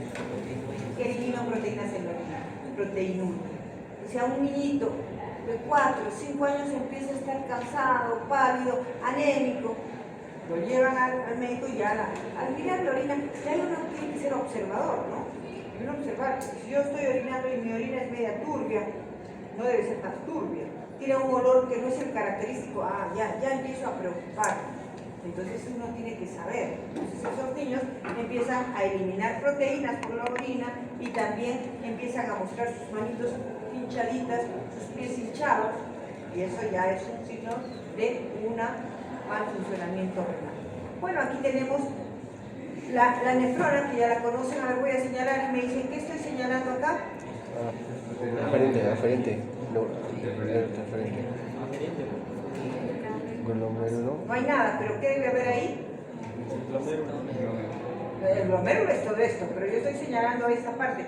Que elimina proteínas en la orina. Proteinuria. O sea, un niñito de 4 o 5 años empieza a estar cansado, pálido, anémico. Lo llevan al médico y ya al mirar la orina, ya uno tiene que ser observador, ¿no? Y uno observar, si yo estoy orinando y mi orina es media turbia, no debe ser tan turbia. Tiene un olor que no es el característico, ya empiezo a preocuparme. Entonces uno tiene que saber. Entonces esos niños empiezan a eliminar proteínas por la orina y también empiezan a mostrar sus manitos hinchaditas, sus pies hinchados, y eso ya es un signo de un mal funcionamiento renal. Bueno, aquí tenemos la nefrona, que ya la conocen. A ver, voy a señalar y me dicen, ¿qué estoy señalando acá? Aferente. Glomérulo. No hay nada, pero ¿qué debe haber ahí? El glomérulo es todo esto, pero yo estoy señalando esta parte.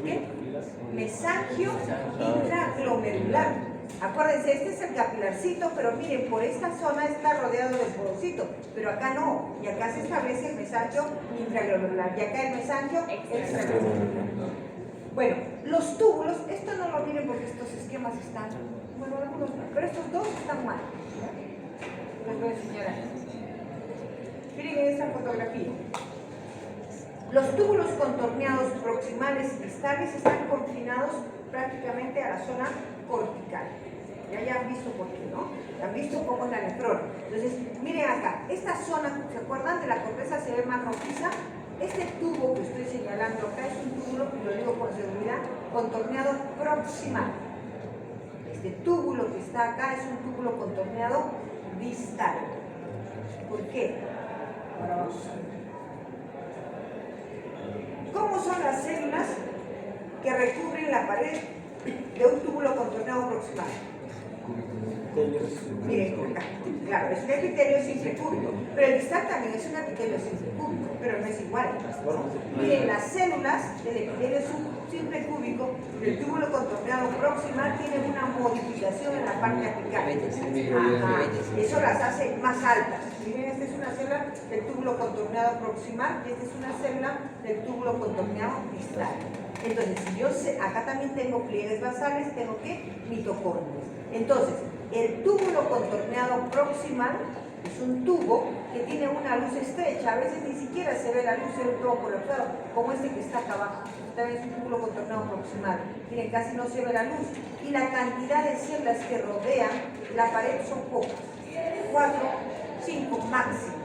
¿Qué? Mesangio intraglomerular. Acuérdense, este es el capilarcito, pero miren, por esta zona está rodeado del porocito, pero acá no, y acá se establece el mesangio intraglomerular, y acá el mesangio extraglomerular. Bueno, los túbulos, esto no lo miren porque estos esquemas están, bueno, algunos no, pero estos dos están mal. Les voy a enseñar aquí. Miren en esta fotografía. Los túbulos contorneados proximales y distales están confinados prácticamente a la zona cortical. Ya han visto por qué, ¿no? Han visto cómo es la nefrona. Entonces, miren acá, esta zona, ¿se acuerdan de la corteza? Se ve más rojiza. Este tubo que estoy señalando acá es un túbulo, y lo digo por seguridad, contorneado proximal. este túbulo que está acá es un túbulo contorneado distal. ¿Por qué? Ahora vamos a ver. ¿Cómo son las células que recubren la pared de un túbulo contorneado proximal? Miren, acá, claro, es un epitelio simple cúbico, pero el distal también es un epitelio simple cúbico, pero no es igual. Miren, las células del epitelio simple cúbico del túbulo contorneado proximal tienen una modificación en la parte apical. Ajá, eso las hace más altas. Miren, esta es una célula del túbulo contorneado proximal y esta es una célula del túbulo contorneado distal. Entonces, si yo sé, acá también tengo pliegues basales, tengo que mitocondrias. Entonces, el túbulo contorneado proximal es un tubo que tiene una luz estrecha, a veces ni siquiera se ve la luz, se ve todo colapsado, como este que está acá abajo. También es un túbulo contorneado proximal. Miren, casi no se ve la luz. Y la cantidad de células que rodean la pared son pocas, 4, 5 máximo.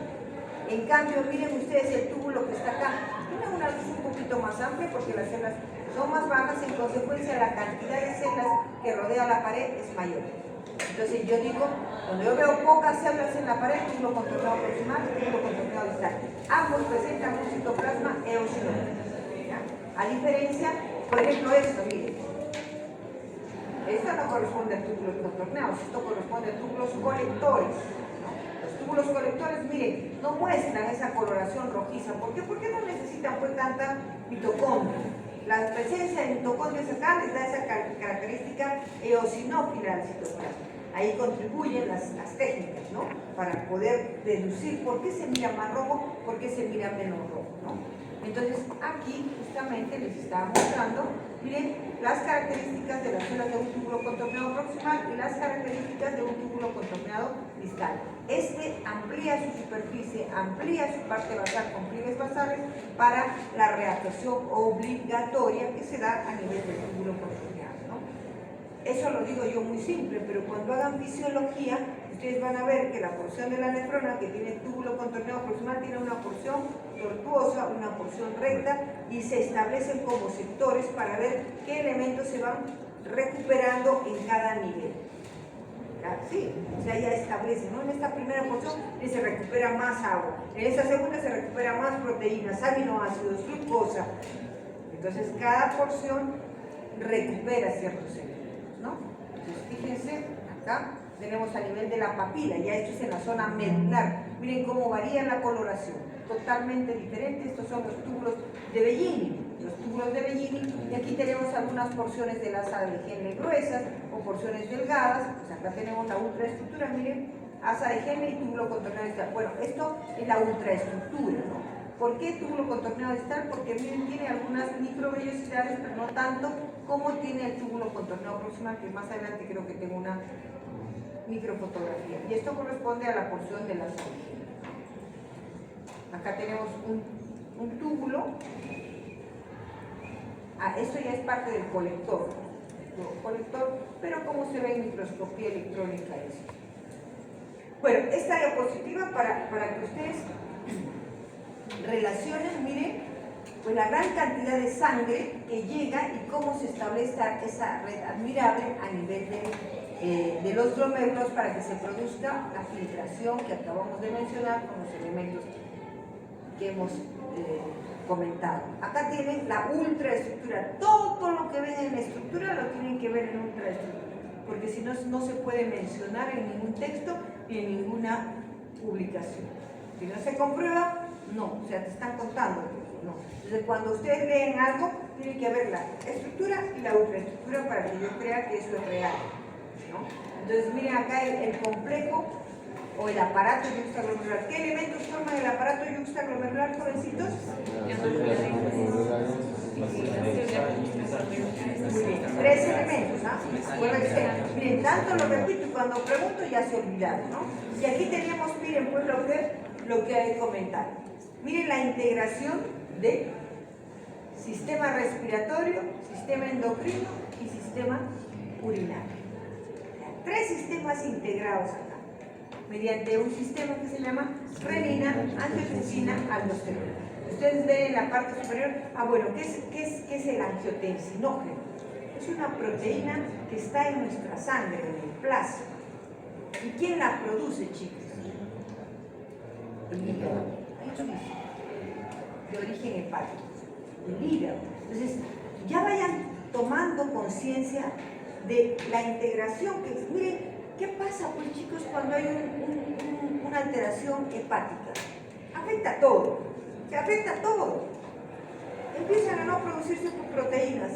En cambio, miren ustedes el túbulo que está acá, tiene una luz un poquito más amplia porque las células son más bajas, en consecuencia la cantidad de células que rodea la pared es mayor. Entonces yo digo, cuando yo veo pocas células en la pared, túbulo contorneado proximal, túbulo contorneado distal. Ambos presentan un citoplasma eosinógeno. A diferencia, por ejemplo, esto, miren. Esto no corresponde a túbulos contorneados, esto corresponde a túbulos colectores. Los túbulos colectores, miren, no muestran esa coloración rojiza. ¿Por qué? Porque no necesitan pues tanta mitocondria. La presencia de mitocondrias acá les da esa característica eosinófila al citoplasma. Ahí contribuyen las técnicas, ¿no? Para poder deducir por qué se mira más rojo, por qué se mira menos rojo, ¿no? Entonces, aquí justamente les estaba mostrando, miren, las características de las células de un túbulo contorneado proximal y las características de un túbulo contorneado distal. Este amplía su superficie, amplía su parte basal con pliegues basales para la reabsorción obligatoria que se da a nivel del túbulo contorneado, ¿no? Eso lo digo yo muy simple, pero cuando hagan fisiología, ustedes van a ver que la porción de la nefrona que tiene túbulo contorneado proximal tiene una porción tortuosa, una porción recta y se establecen como sectores para ver qué elementos se van recuperando en cada nivel. Sí, o sea, ya establece, ¿no? En esta primera porción se recupera más agua, en esta segunda se recupera más proteínas, aminoácidos, glucosa. Entonces, cada porción recupera ciertos elementos, ¿no? Entonces, fíjense, acá tenemos a nivel de la papila, ya esto es en la zona medular. Miren cómo varía la coloración, totalmente diferente. Estos son los túbulos de Bellini, y aquí tenemos algunas porciones de las asa de Henle gruesas o porciones delgadas. Pues acá tenemos la ultraestructura, miren, asa de Henle y túbulo contorneado distal. Bueno, esto es la ultraestructura, ¿no? ¿Por qué túbulo contorneado distal? Porque miren, tiene algunas microvellosidades, pero no tanto como tiene el túbulo contorneado proximal, que más adelante creo que tengo una microfotografía. Y esto corresponde a la porción de la salud. Acá tenemos un túbulo. Esto ya es parte del colector, pero cómo se ve en microscopía electrónica eso. Bueno, esta diapositiva para que ustedes relacionen, miren, pues la gran cantidad de sangre que llega y cómo se establece esa red admirable a nivel de los glomérulos para que se produzca la filtración que acabamos de mencionar con los elementos que hemos comentado. Acá tienen la ultraestructura. Todo lo que ven en la estructura lo tienen que ver en ultraestructura, porque si no, no se puede mencionar en ningún texto ni en ninguna publicación. Si no se comprueba, no, o sea, te están contando, no. Entonces, cuando ustedes leen algo, tienen que ver la estructura y la ultraestructura para que yo crea que eso es real, ¿no? Entonces, miren acá el complejo o el aparato yuxtaglomerular. ¿Qué elementos forman el aparato yuxtaglomerular, jovencitos? Muy bien, 3 elementos, ¿ah? Acuérdense, miren, tanto lo repito y cuando pregunto ya se olvidaron, ¿no? Y aquí tenemos, miren, pues lo que hay que comentar. Miren la integración de sistema respiratorio, sistema endocrino y sistema urinario. 3 sistemas integrados acá, mediante un sistema que se llama renina, angiotensina, aldosterona. Ustedes ven en la parte superior, bueno, ¿qué es el angiotensinógeno? Es una proteína que está en nuestra sangre, en el plasma. ¿Y quién la produce, chicos? El hígado. Ahí lo dice. De origen hepático. El hígado. Entonces, ya vayan tomando conciencia de la integración que es. Miren, ¿qué pasa, pues, chicos, cuando hay una alteración hepática? Afecta a todo. Se afecta a todo. Empiezan a no producirse proteínas.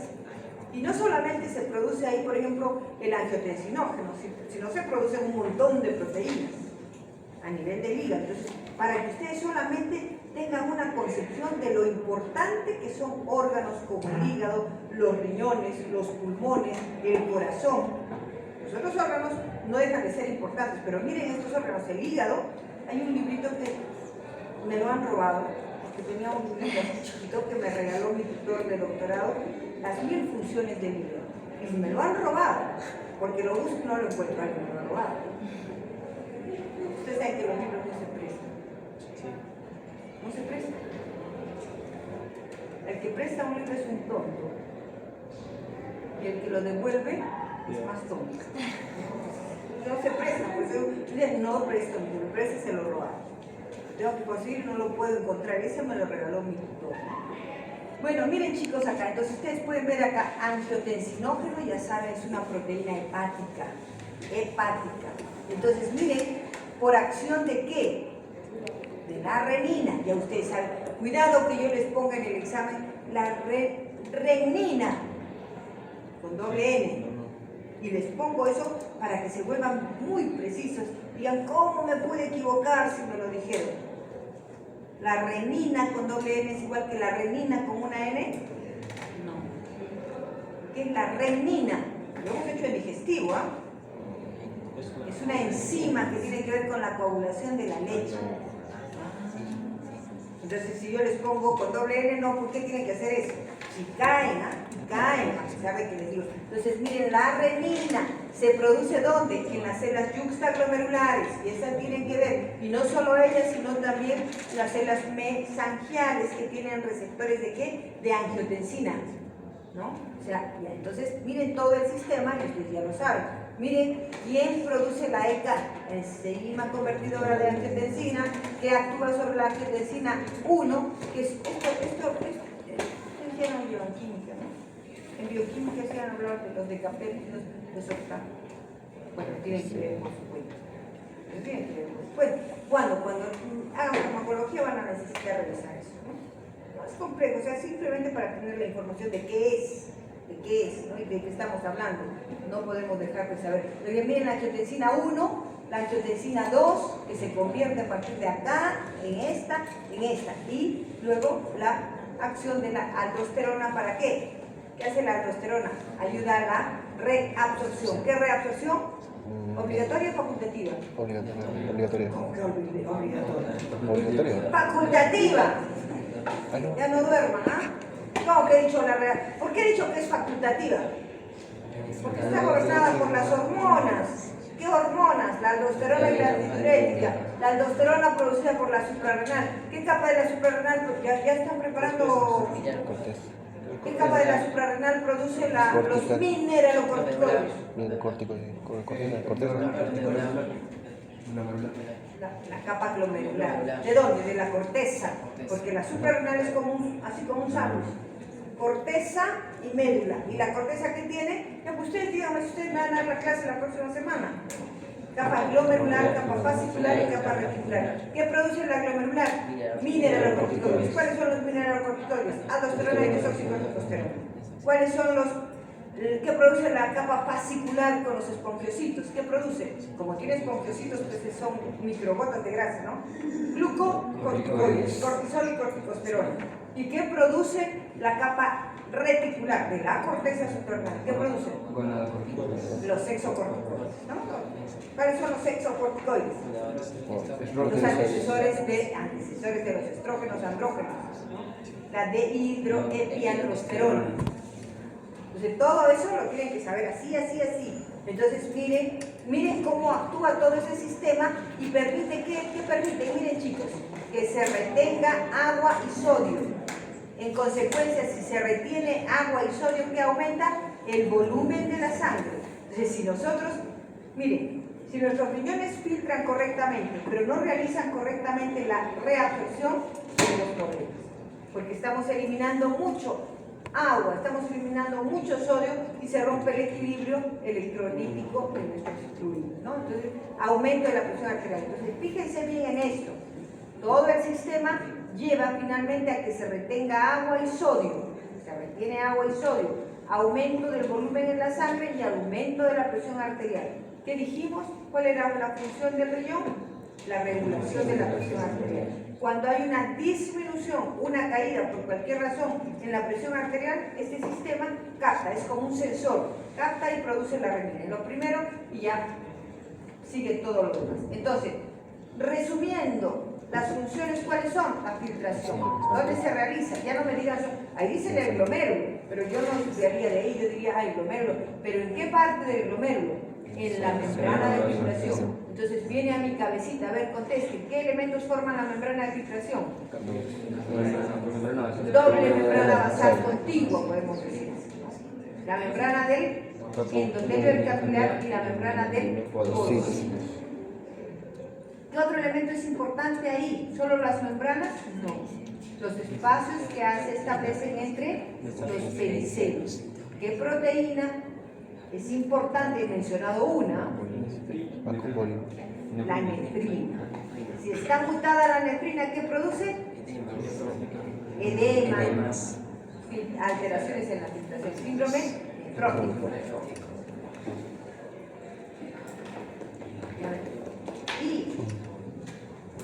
Y no solamente se produce ahí, por ejemplo, el angiotensinógeno, sino se producen un montón de proteínas a nivel del hígado. Entonces, para que ustedes solamente tengan una concepción de lo importante que son órganos como el hígado, los riñones, los pulmones, el corazón. Los otros órganos no dejan de ser importantes, pero miren estos órganos, el hígado. Hay un librito que me lo han robado, porque tenía un librito así chiquito que me regaló mi tutor de doctorado, las 1000 funciones del hígado. Y me lo han robado, porque lo busco y no lo encuentro, alguien me lo ha robado. Ustedes saben que los libros no se prestan. No se prestan. El que presta un libro es un tonto. Y el que lo devuelve es más tonto. No se presta, pues no presto un libro, presta se lo robaron. Tengo que conseguir, no lo puedo encontrar. Ese me lo regaló mi tutor. Bueno, miren, chicos, acá, entonces ustedes pueden ver acá, angiotensinógeno, ya saben, es una proteína hepática. Hepática. Entonces, miren, ¿por acción de qué? De la renina, ya ustedes saben. Cuidado que yo les ponga en el examen la renina, con doble N. Y les pongo eso para que se vuelvan muy precisos. Digan, ¿cómo me pude equivocar si me lo dijeron? La renina con doble N es igual que la renina con una N. No. ¿Qué es la renina? Lo hemos hecho en digestivo, ¿ah? Es una enzima que tiene que ver con la coagulación de la leche. Entonces, si yo les pongo con doble N, no, ¿por qué tienen que hacer eso? Si caen, caen, ¿sabe qué les digo? Entonces, miren, la renina se produce ¿dónde? En las células yuxtaglomerulares, y esas tienen que ver, y no solo ellas, sino también las células mesangiales que tienen receptores ¿de qué? De angiotensina, ¿no? O sea, ya, entonces, miren todo el sistema, y ustedes ya lo saben. Miren, ¿quién produce la ECA? Enzima convertidora de angiotensina, que actúa sobre la angiotensina 1, que es esto en bioquímica, ¿no? En bioquímica se han hablado de los decapéptidos de sortán. Bueno, tienen que ver, por supuesto. Tienen que ver. Pues, cuando hagan farmacología van a necesitar revisar eso, ¿no? No es complejo, o sea, simplemente para tener la información de qué es, ¿no? Y de qué estamos hablando. No podemos dejar de saber. Pero miren la angiotensina 1, la angiotensina 2, que se convierte a partir de acá, en esta, y luego la acción de la aldosterona, ¿para qué? ¿Qué hace la aldosterona? Ayuda a la reabsorción. ¿Qué reabsorción? ¿Obligatoria o facultativa? Obligatoria. ¿Cómo que obligatoria? Obligatoria. ¡Facultativa! Ay, no. Ya no duerman, ¿ah? ¿Cómo que he dicho la reabsorción? ¿Por qué he dicho que es facultativa? Porque está gobernada por las hormonas. ¿Qué hormonas? La aldosterona y la antidiurética. La aldosterona producida por la suprarrenal. ¿Qué capa de la suprarrenal? Ya están preparando. ¿Qué capa de la suprarrenal produce los mineralocorticoides? La capa glomerular. ¿De dónde? De la corteza. Porque la suprarrenal es como así como un sándwich. Corteza y médula. ¿Y la corteza qué tiene? Ya, pues ustedes díganme si ustedes me van a dar la clase la próxima semana. Capa glomerular, capa fascicular y capa reticular. ¿Qué produce la glomerular? Mineralocorticoides. ¿Cuáles son los mineralocorticoides? Aldosterona y desoxirribotestosterona. ¿Cuáles son los que produce la capa fascicular con los espongiocitos? ¿Qué produce? Como tiene espongiocitos, pues son microgotas de grasa, ¿no? Glucocorticoides, cortisol y corticosterona. ¿Y qué produce la capa reticular de la corteza suprarrenal? ¿Qué produce? Los sexocorticoides, ¿no? ¿Cuáles son los sexocorticoides? Los antecesores de los estrógenos andrógenos, ¿no? La dehidroepiandrosterona. Entonces, todo eso lo tienen que saber así. Entonces, miren cómo actúa todo ese sistema y permite, ¿qué permite? Miren, chicos, que se retenga agua y sodio. En consecuencia, si se retiene agua y sodio, ¿qué aumenta? el volumen de la sangre. Entonces, si nosotros, miren, si nuestros riñones filtran correctamente, pero no realizan correctamente la reabsorción, tenemos problemas. Porque estamos eliminando mucho agua, estamos eliminando mucho sodio y se rompe el equilibrio electrolítico de nuestros fluidos, ¿no? Entonces, aumento de la presión arterial. Entonces, fíjense bien en esto. Todo el sistema lleva finalmente a que se retenga agua y sodio. Se retiene agua y sodio. Aumento del volumen en la sangre y aumento de la presión arterial. ¿Qué dijimos? ¿Cuál era la función del riñón? La regulación de la presión arterial. Cuando hay una disminución, una caída por cualquier razón en la presión arterial, este sistema capta, es como un sensor, capta y produce la renina. Lo primero y ya sigue todo lo demás. Entonces, resumiendo, las funciones, ¿cuáles son? La filtración. ¿Dónde se realiza? Ya no me digan, ahí dice el glomérulo, pero yo no estudiaría de ahí, yo diría, el glomérulo. ¿Pero en qué parte del glomérulo? En la membrana de filtración. Entonces viene a mi cabecita, a ver, conteste, ¿qué elementos forman la membrana de filtración? Doble membrana basal contigua, podemos decir. La membrana del endotelio capilar y la membrana del porocito. ¿Qué otro elemento es importante ahí? ¿Solo las membranas? No. Los espacios que se establecen entre los pericelios. ¿Qué proteína es importante? He mencionado una. La nefrina. Si está mutada la nefrina, ¿qué produce? Edema, alteraciones en la filtración, síndrome nefrótico. Y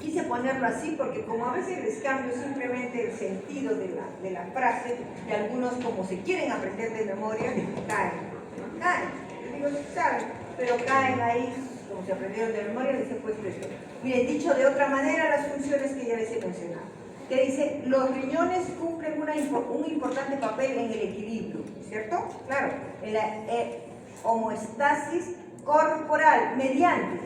quise ponerlo así porque como a veces les cambio simplemente el sentido de la frase y algunos como se quieren aprender de memoria, caen. Yo digo, saben, pero caen ahí, como se aprendieron de memoria, les he puesto esto. Miren, dicho de otra manera, las funciones que ya les he mencionado. Que dice, los riñones cumplen un importante papel en el equilibrio, ¿cierto? Claro, en la homeostasis corporal, mediante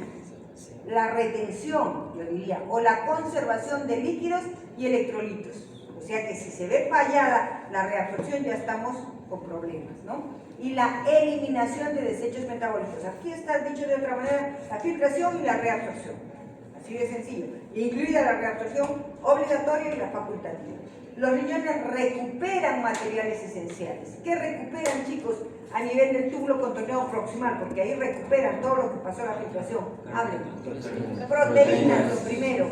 la retención, yo diría, o la conservación de líquidos y electrolitos. O sea que si se ve fallada la reabsorción ya estamos con problemas, ¿no? Y la eliminación de desechos metabólicos. Aquí está dicho de otra manera, la filtración y la reabsorción. Así de sencillo. Incluida la reabsorción obligatoria y la facultativa. Los riñones recuperan materiales esenciales. ¿Qué recuperan, chicos? A nivel del túbulo contorneado proximal, porque ahí recuperan todo lo que pasó en la filtración. Hablen. Proteínas, lo primero.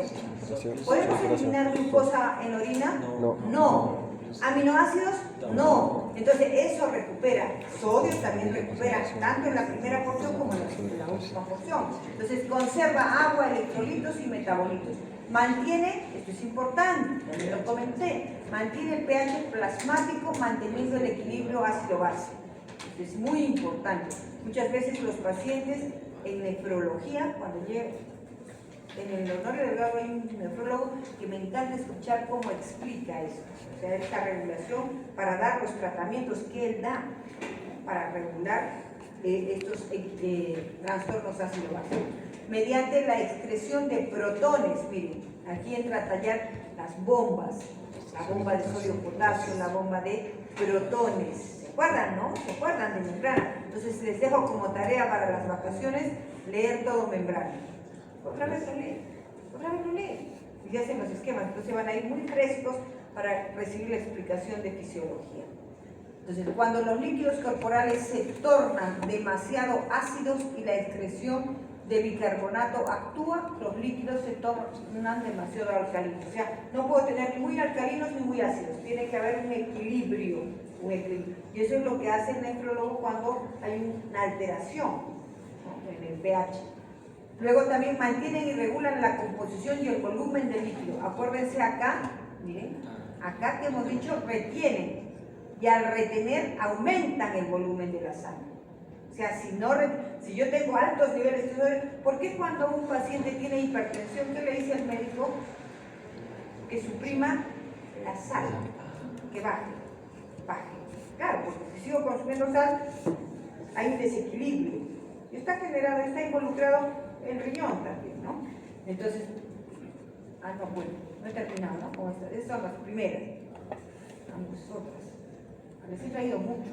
¿Podemos eliminar glucosa en orina? No. ¿Aminoácidos? No. Entonces eso recupera. Sodio también recupera, tanto en la primera porción como en la última porción. Entonces conserva agua, electrolitos y metabolitos. Mantiene, esto es importante, también lo comenté, mantiene el pH plasmático manteniendo el equilibrio ácido-base. Esto es muy importante. Muchas veces los pacientes en nefrología, cuando llegan, en el Honorio Delgado hay un nefrólogo que me encanta escuchar cómo explica esto, o sea, esta regulación para dar los tratamientos que él da para regular estos trastornos ácido-básicos. Mediante la excreción de protones, miren, aquí entra a tallar las bombas, la bomba de sodio-potasio, la bomba de protones. ¿Se acuerdan, no? ¿Se acuerdan de membrana? Entonces les dejo como tarea para las vacaciones leer todo membrana. Otra vez lo leen, y ya hacen los esquemas, entonces van a ir muy frescos para recibir la explicación de fisiología. Entonces, cuando los líquidos corporales se tornan demasiado ácidos y la excreción de bicarbonato actúa, los líquidos se tornan demasiado alcalinos. O sea, no puedo tener ni muy alcalinos ni muy ácidos, tiene que haber un equilibrio. Y eso es lo que hace el nefrólogo cuando hay una alteración, ¿no?, en el pH. Luego también mantienen y regulan la composición y el volumen del líquido. Acuérdense acá, miren, acá que hemos dicho retienen. Y al retener aumentan el volumen de la sangre. O sea, si yo tengo altos niveles de sodio, ¿por qué cuando un paciente tiene hipertensión, qué le dice al médico? Que suprima la sal, que baje. Claro, porque si sigo consumiendo sal, hay un desequilibrio. Y está generado, está involucrado el riñón también, ¿no? Entonces, no he terminado, ¿no? Como estas son las primeras. Vamos, otras. Les he traído mucho.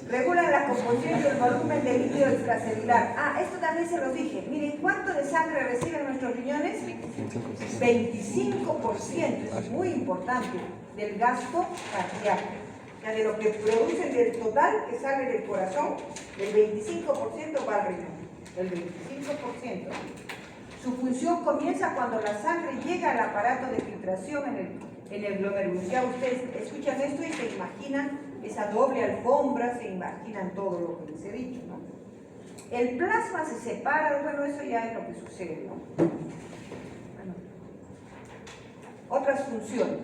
Regulan la composición y el volumen del líquido extracelular. Ah, esto también se los dije. Miren, ¿cuánto de sangre reciben nuestros riñones? 25%. Es muy importante del gasto cardíaco. O sea, de lo que producen del total que sale del corazón, el 25% va al riñón. El 25%. Su función comienza cuando la sangre llega al aparato de filtración en el glomérulo. Ya ustedes escuchan esto y se imaginan esa doble alfombra, se imaginan todo lo que les he dicho, ¿no? El plasma se separa, bueno, eso ya es lo que sucede, ¿no? Bueno. Otras funciones.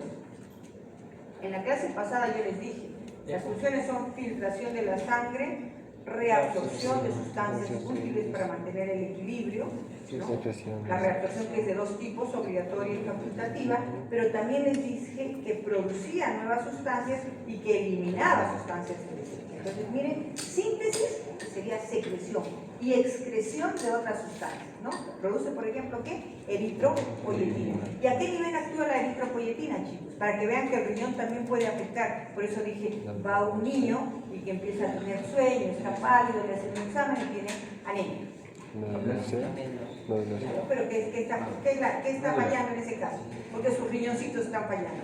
En la clase pasada yo les dije, las funciones son filtración de la sangre, reabsorción de sustancias útiles para mantener el equilibrio, ¿no? La reabsorción que es de dos tipos, obligatoria y facultativa, pero también les dije que producía nuevas sustancias y que eliminaba sustancias específicas. Entonces, miren, síntesis sería secreción y excreción de otras sustancias, ¿no? Produce, por ejemplo, ¿qué? Eritropoyetina. ¿Y a qué nivel actúa la eritropoyetina, chicos? Para que vean que el riñón también puede afectar. Por eso dije, va un niño y que empieza a tener sueño, está pálido, le hacen un examen y tiene anemia. No, pero ¿qué está fallando en ese caso? Porque sus riñoncitos están fallando.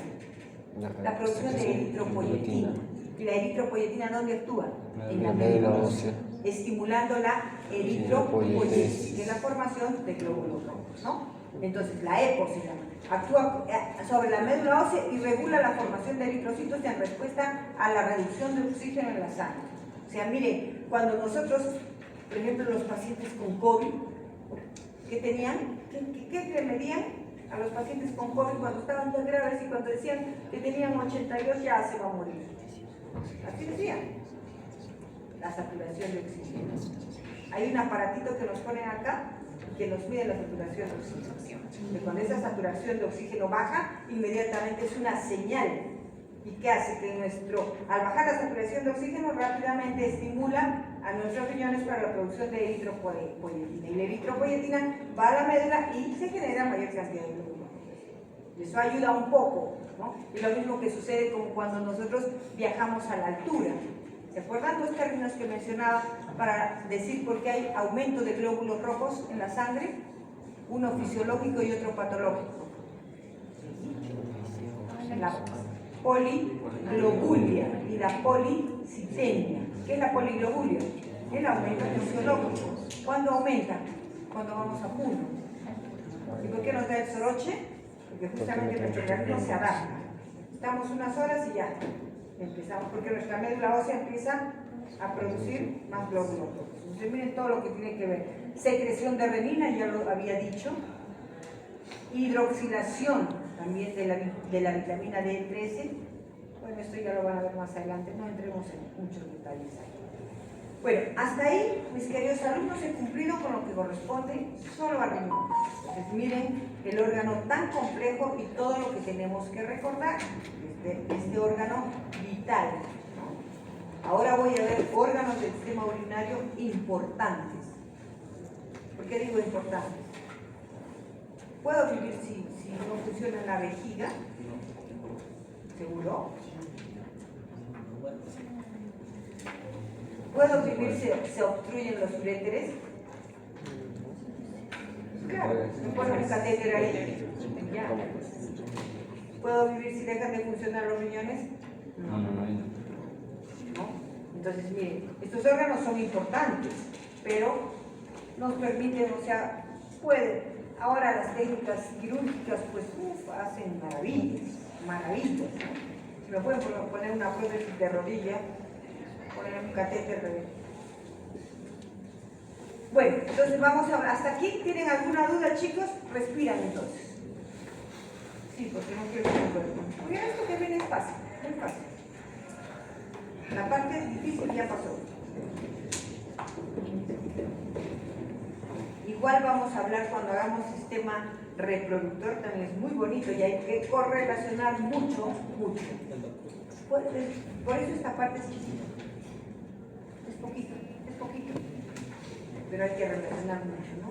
La producción de eritropoyetina. ¿Y la eritropoyetina dónde actúa? En la médula ósea, estimulando la eritropoyesis, que es la formación de glóbulos rojos, ¿no? Entonces, la EPO se llama. Actúa sobre la médula ósea y regula la formación de eritrocitos en respuesta a la reducción de oxígeno en la sangre. O sea, mire, cuando nosotros, por ejemplo, los pacientes con COVID, ¿qué tenían? ¿Qué le medían a los pacientes con COVID cuando estaban tan graves y cuando decían que tenían 82 ya se va a morir? Así decían, la saturación de oxígeno. Hay un aparatito que nos ponen acá que nos mide la saturación de oxígeno. Que cuando esa saturación de oxígeno baja, inmediatamente es una señal. ¿Y qué hace? Que al bajar la saturación de oxígeno, rápidamente estimula a nuestros riñones para la producción de eritropoyetina. Y la eritropoyetina va a la médula y se genera mayor cantidad de glóbulos. Eso ayuda un poco, ¿no? Y lo mismo que sucede como cuando nosotros viajamos a la altura. ¿Se acuerdan los términos que mencionaba para decir por qué hay aumento de glóbulos rojos en la sangre? Uno fisiológico y otro patológico. La poliglobulia y la policitemia. ¿Qué es la poliglobulia? El aumento fisiológico. ¿Cuándo aumenta? Cuando vamos a Puno. ¿Y por qué nos da el soroche? Porque justamente nuestro organismo se adapta. Estamos unas horas y ya empezamos, porque nuestra médula ósea empieza a producir más glóbulos rojos. Entonces miren todo lo que tiene que ver. Secreción de renina, ya lo había dicho. Hidroxilación también de la vitamina D13. Bueno, esto ya lo van a ver más adelante, no entremos en muchos detalles ahí. Bueno, hasta ahí, mis queridos alumnos, he cumplido con lo que corresponde solo al riñón. Entonces miren el órgano tan complejo y todo lo que tenemos que recordar, este órgano vital, ¿no? Ahora voy a ver órganos del sistema urinario importantes. ¿Por qué digo importantes? ¿Puedo vivir si no funciona la vejiga? ¿Seguro? ¿Puedo vivir si se obstruyen los uréteres? Claro, me ponen un catéter ahí. Ya. ¿Puedo vivir si dejan de funcionar los riñones? No. Entonces, miren, estos órganos son importantes, pero nos permiten, o sea, pueden. Ahora las técnicas quirúrgicas, pues, hacen maravillas, maravillas, ¿no? Si me pueden poner una prótesis de rodilla, poner un catéter. Bueno, entonces vamos a hablar. ¿Hasta aquí tienen alguna duda, chicos? Respiran entonces. Sí, porque no quiero que me duerman. Muy bien, esto que viene es fácil, muy fácil. La parte difícil ya pasó. Igual vamos a hablar cuando hagamos sistema reproductor, también es muy bonito y hay que correlacionar mucho. Por eso esta parte es chiquita. Es poquito. Pero hay que relacionar mucho, ¿no?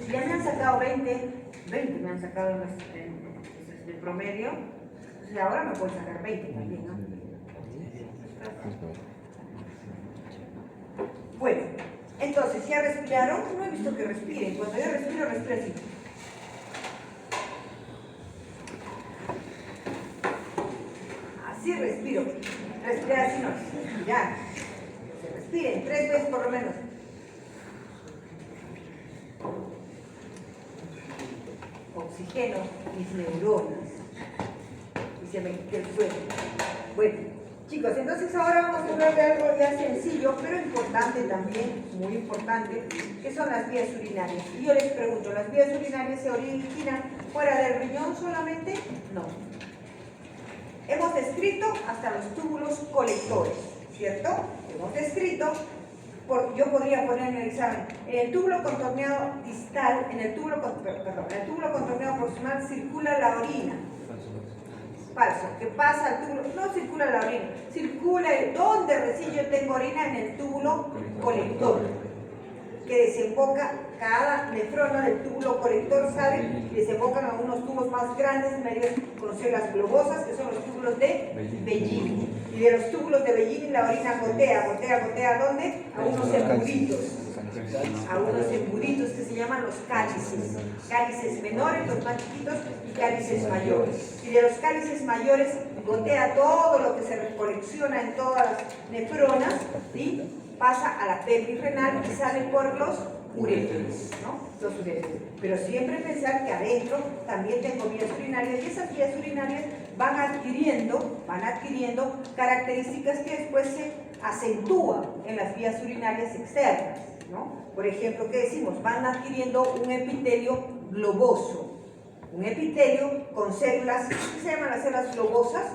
Si ya me han sacado 20 me han sacado de promedio, entonces ahora me pueden sacar 20 también, ¿no? ya respiraron, no he visto que respiren. Cuando yo respiro así. Así respiro. Respirar así no, respirar. Se respiren 3 veces por lo menos. Oxigeno mis neuronas. Y se me quita el sueño. Bueno, chicos, entonces ahora vamos a hablar de algo ya sencillo, pero importante también, muy importante, que son las vías urinarias. Y yo les pregunto, ¿las vías urinarias se originan fuera del riñón solamente? No. Hemos descrito hasta los túbulos colectores, ¿cierto? Hemos descrito, yo podría poner en el examen, en el túbulo contorneado distal, en el túbulo contorneado proximal circula la orina. Falso, que pasa al túbulo, no circula la orina, circula donde recién yo tengo orina en el túbulo colector, que desemboca, cada nefrona del túbulo colector sale y desembocan a unos tubos más grandes, medios con células globosas, que son los túbulos de Bellini. Y de los túbulos de Bellini la orina gotea, ¿a dónde? A unos embuditos que se llaman los cálices menores, los más chiquitos, y cálices mayores. Y de los cálices mayores gotea todo lo que se recolecciona en todas las nefronas, ¿sí? Pasa a la pelvis renal y sale por los uréteres, ¿no? Los uréteres. Pero siempre pensar que adentro también tengo vías urinarias y esas vías urinarias van adquiriendo características que después se acentúan en las vías urinarias externas, ¿no? Por ejemplo, ¿qué decimos? Van adquiriendo un epitelio globoso, un epitelio con células, ¿qué se llaman las células globosas?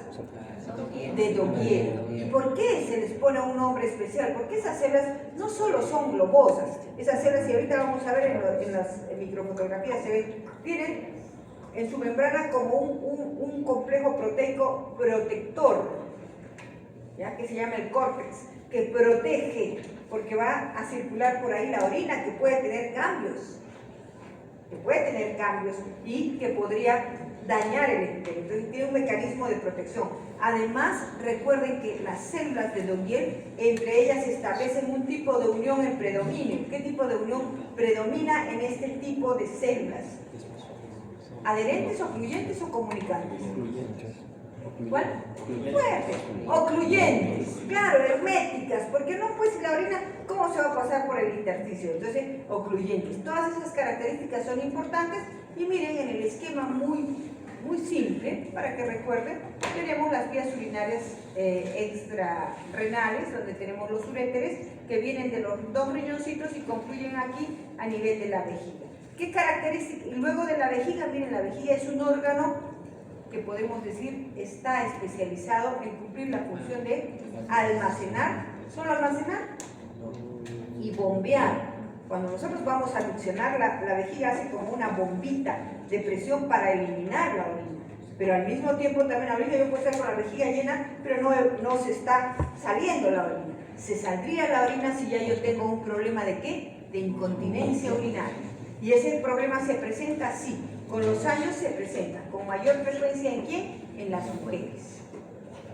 De Dogier. ¿Y por qué se les pone un nombre especial? Porque esas células no solo son globosas, esas células, y ahorita vamos a ver en las microfotografías, se ven, tienen en su membrana como un complejo proteico protector, ¿ya? Que se llama el córtex, que protege, porque va a circular por ahí la orina, que puede tener cambios, y que podría dañar el epitelio. Entonces tiene un mecanismo de protección. Además, recuerden que las células de Dogier, entre ellas establecen un tipo de unión en predominio. ¿Qué tipo de unión predomina en este tipo de células? ¿Adherentes, ocluyentes o comunicantes? ¿Cuál? Fuerte. Ocluyentes, claro, herméticas, porque no, pues la orina, ¿cómo se va a pasar por el intersticio? Entonces, ocluyentes. Todas esas características son importantes y miren en el esquema muy simple, para que recuerden, tenemos las vías urinarias extrarrenales, donde tenemos los uréteres, que vienen de los 2 riñoncitos y confluyen aquí a nivel de la vejiga. ¿Qué características? Y luego de la vejiga, miren, la vejiga es un órgano que podemos decir está especializado en cumplir la función de almacenar, solo almacenar y bombear. Cuando nosotros vamos a succionar, la vejiga hace como una bombita de presión para eliminar la orina, pero al mismo tiempo también ahorita yo puedo estar con la vejiga llena, pero no se está saliendo la orina. Se saldría la orina si ya yo tengo un problema de ¿qué? De incontinencia urinaria. Y ese problema se presenta así, con los años se presenta, con mayor frecuencia ¿en quién? En las mujeres,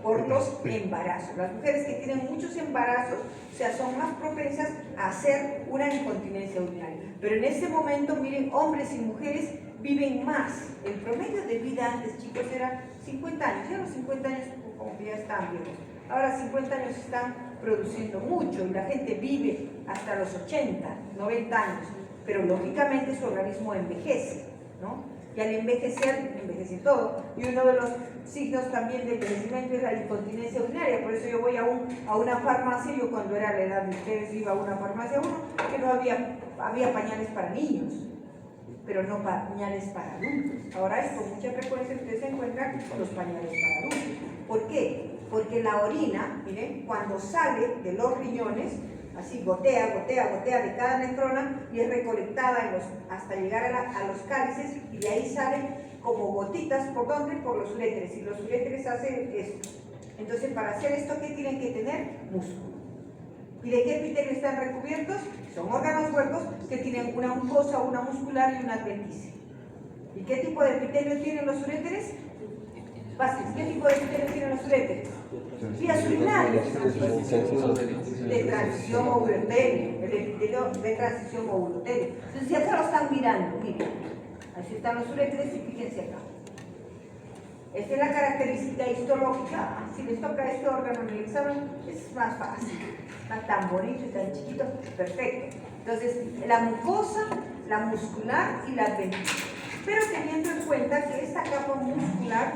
por los embarazos. Las mujeres que tienen muchos embarazos, o sea, son más propensas a hacer una incontinencia urinaria. Pero en este momento, miren, hombres y mujeres viven más. El promedio de vida antes, chicos, era 50 años. Ya los 50 años como que ya están viejos. Ahora 50 años están produciendo mucho y la gente vive hasta los 80, 90 años. Pero lógicamente su organismo envejece, ¿no? Y al envejecer, envejece todo. Y uno de los signos también de envejecimiento es la incontinencia urinaria. Por eso yo voy a una farmacia, yo cuando era la edad de ustedes iba a una farmacia que no había pañales para niños, pero no pañales para adultos. Ahora es con mucha frecuencia ustedes se encuentran los pañales para adultos. ¿Por qué? Porque la orina, miren, cuando sale de los riñones, así gotea de cada nefrona y es recolectada hasta llegar a los cálices y de ahí salen como gotitas, ¿por dónde? Por los uréteres, y los uréteres hacen esto. Entonces, para hacer esto, ¿qué tienen que tener? Músculo. ¿Y de qué epitelio están recubiertos? Son órganos huecos que tienen una mucosa, una muscular y una adventicia. ¿Y qué tipo de epitelio tienen los uréteres? Fácil. ¿Qué tipo de epitelio tienen los uréteres? vías urinarias de transición ovuloterio, el epitelio de transición ovuloterio. Entonces ya se lo están mirando, miren, así están los uretres y fíjense acá. Esta es la característica histológica. Si les toca este órgano en el examen, es más fácil. Está tan bonito y tan chiquito, perfecto. Entonces, la mucosa, la muscular y la adventicia. Pero teniendo en cuenta que esta capa muscular,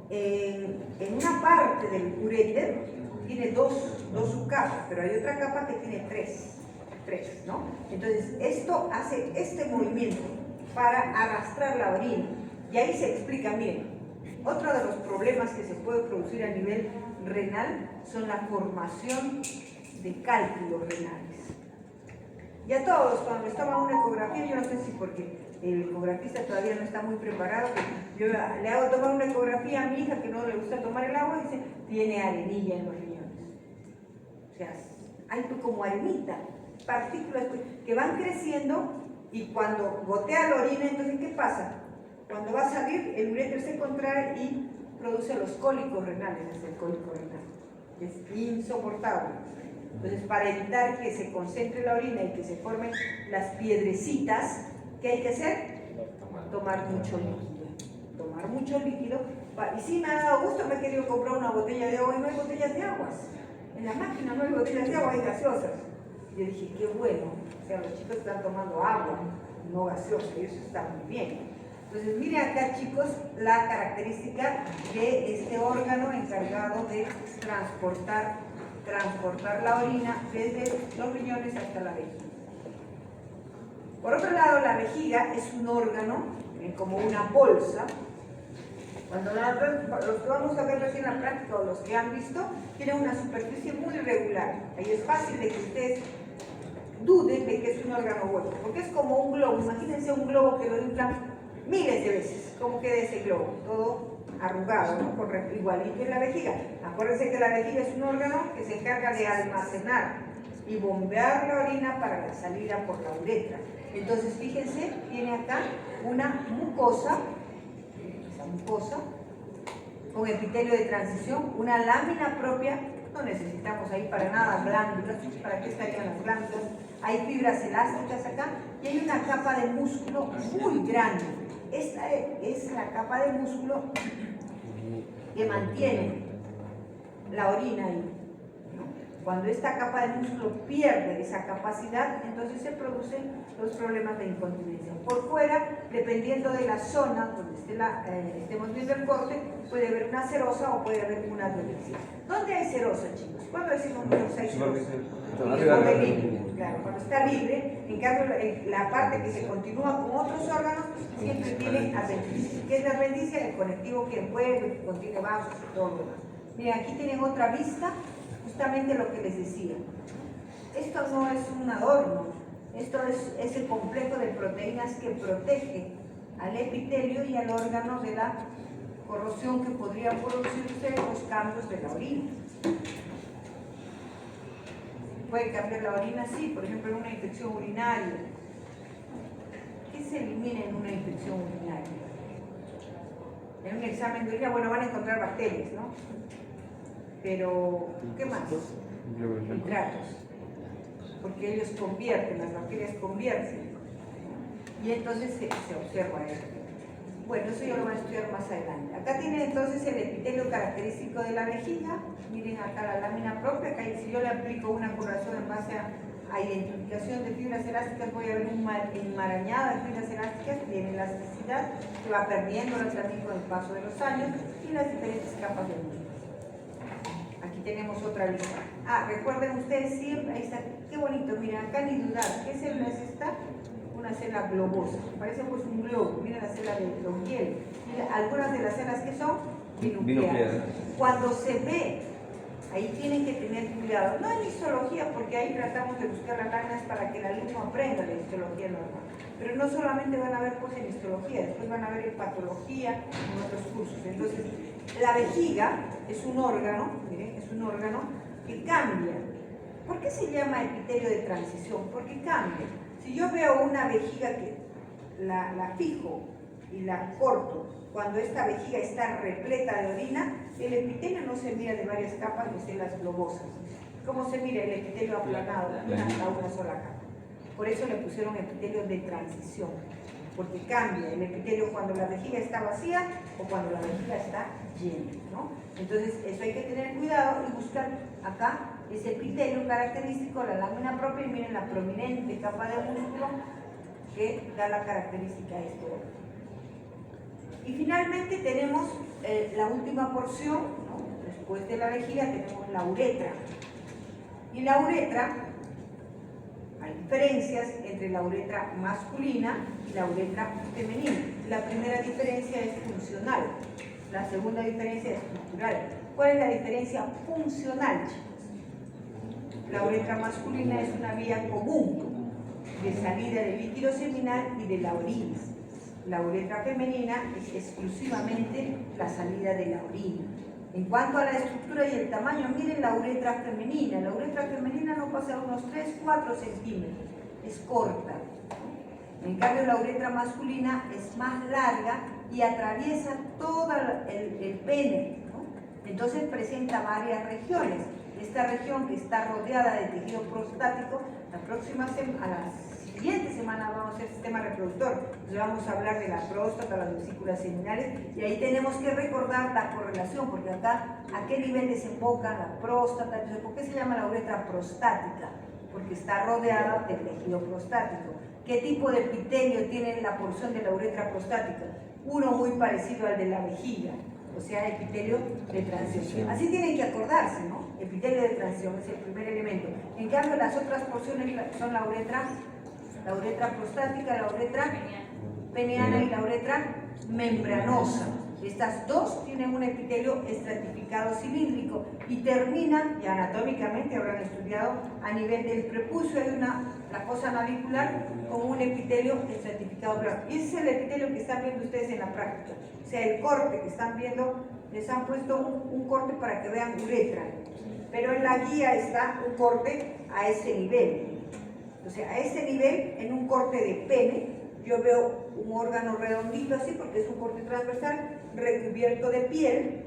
en una parte del uréter, tiene dos subcapas, pero hay otra capa que tiene tres, ¿no? Entonces, esto hace este movimiento para arrastrar la orina. Y ahí se explica, miren. Otro de los problemas que se puede producir a nivel renal son la formación de cálculos renales. Y a todos, cuando les toman una ecografía, yo no sé si porque el ecografista todavía no está muy preparado, yo le hago tomar una ecografía a mi hija que no le gusta tomar el agua y dice, tiene arenilla en los riñones. O sea, hay como arenita, partículas que van creciendo y cuando gotea la orina, entonces, ¿qué pasa? Cuando va a salir, el uréter se contrae y produce los cólicos renales, es el cólico renal. Es insoportable. Entonces, para evitar que se concentre la orina y que se formen las piedrecitas, ¿qué hay que hacer? Tomar mucho líquido. Tomar mucho líquido. Y sí, me ha dado gusto, me he querido comprar una botella de agua y no hay botellas de aguas. En la máquina no hay botellas de agua, hay gaseosas. Yo dije, qué bueno. O sea, los chicos están tomando agua, no gaseosa, y eso está muy bien. Entonces, miren acá, chicos, la característica de este órgano encargado de transportar la orina desde los riñones hasta la vejiga. Por otro lado, la vejiga es un órgano como una bolsa. Cuando los que vamos a ver recién en la práctica o los que han visto, tiene una superficie muy irregular. Ahí es fácil de que ustedes duden de que es un órgano hueco, porque es como un globo. Imagínense un globo que lo inflan miles de veces. ¿Cómo queda ese globo? Todo arrugado, ¿no? Igualito que la vejiga. Acuérdense que la vejiga es un órgano que se encarga de almacenar y bombear la orina para la salida por la uretra. Entonces, fíjense, tiene acá una mucosa, esa mucosa, con epitelio de transición, una lámina propia. No necesitamos ahí para nada glándulas. ¿Para qué estarían las glándulas? Hay fibras elásticas acá y hay una capa de músculo muy grande. Esta es la capa de músculo que mantiene la orina ahí. Cuando esta capa de músculo pierde esa capacidad, entonces se producen los problemas de incontinencia. Por fuera, dependiendo de la zona donde estemos viendo el corte, puede haber una serosa o puede haber una adventicia. ¿Dónde hay serosa, chicos? ¿Cuándo decimos que hay serosa? Claro, cuando está libre. En cambio, la parte que se continúa con otros órganos siempre tiene adventicia. ¿Qué es la adventicia? El conectivo que envuelve, que contiene vasos y todo lo demás. Miren, aquí tienen otra vista. Justamente lo que les decía. Esto no es un adorno, esto es ese complejo de proteínas que protege al epitelio y al órgano de la corrosión que podrían producirse los cambios de la orina. Puede cambiar la orina, sí, por ejemplo, en una infección urinaria. ¿Qué se elimina en una infección urinaria? En un examen de orina, bueno, van a encontrar bacterias, ¿no? Pero, ¿qué más? Nitratos. Porque ellos convierten, las bacterias convierten. Y entonces se observa eso. Bueno, eso ya lo van a estudiar más adelante. Acá tiene entonces el epitelio característico de la vejiga. Miren acá la lámina propia. Acá, si yo le aplico una curación en base a identificación de fibras elásticas, voy a ver un enmarañado de fibras elásticas, tiene elasticidad, se va perdiendo también con el paso de los años y las diferentes capas de músculo. Aquí tenemos otra lista. Recuerden ustedes siempre, ahí está, qué bonito, miren, acá ni dudar, ¿qué célula es esta? Una célula globosa, parece pues un globo, miren la célula de Longiel. Miren, algunas de las células que son binucleadas. Cuando se ve, ahí tienen que tener cuidado, no en histología, porque ahí tratamos de buscar las láminas para que el alumno aprenda la histología normal. Pero no solamente van a ver pues en histología, después van a ver en patología, en otros cursos. Entonces, la vejiga es un órgano, miren, es un órgano que cambia. ¿Por qué se llama epitelio de transición? Porque cambia. Si yo veo una vejiga que la fijo y la corto, cuando esta vejiga está repleta de orina, el epitelio no se mira de varias capas de células globosas. ¿Cómo se mira? El epitelio aplanado, una sola capa. Por eso le pusieron epitelio de transición, porque cambia el epitelio cuando la vejiga está vacía o cuando la vejiga está llena, ¿no? Entonces, eso hay que tener cuidado y buscar acá ese epitelio característico, la lámina propia, y miren la prominente capa de músculo que da la característica a esto. Y finalmente tenemos la última porción, ¿no? Después de la vejiga tenemos la uretra. Y la uretra, hay diferencias entre la uretra masculina y la uretra femenina. La primera diferencia es funcional, la segunda diferencia es estructural. ¿Cuál es la diferencia funcional, chicos? La uretra masculina es una vía común de salida del líquido seminal y de la orina. La uretra femenina es exclusivamente la salida de la orina. En cuanto a la estructura y el tamaño, miren la uretra femenina. La uretra femenina no pasa de unos 3-4 centímetros, es corta. En cambio, la uretra masculina es más larga y atraviesa todo el pene, ¿no? Entonces presenta varias regiones. Esta región, que está rodeada de tejido prostático, a la siguiente semana vamos a hacer sistema reproductor. Entonces vamos a hablar de la próstata, las vesículas seminales, y ahí tenemos que recordar la correlación, porque acá, ¿a qué nivel desemboca la próstata? Entonces, ¿por qué se llama la uretra prostática? Porque está rodeada del tejido prostático. ¿Qué tipo de epitelio tiene la porción de la uretra prostática? Uno muy parecido al de la vejiga, o sea, epitelio de transición. Así tienen que acordarse, ¿no? Epitelio de transición es el primer elemento. En cambio, las otras porciones son la uretra prostática, la uretra peniana y la uretra membranosa. Estas dos tienen un epitelio estratificado cilíndrico y terminan, y anatómicamente habrán estudiado, a nivel del prepucio hay la fosa navicular con un epitelio estratificado. Y ese es el epitelio que están viendo ustedes en la práctica. O sea, el corte que están viendo, les han puesto un corte para que vean uretra, pero en la guía está un corte a ese nivel. O sea, a ese nivel, en un corte de pene, yo veo un órgano redondito así, porque es un corte transversal, recubierto de piel,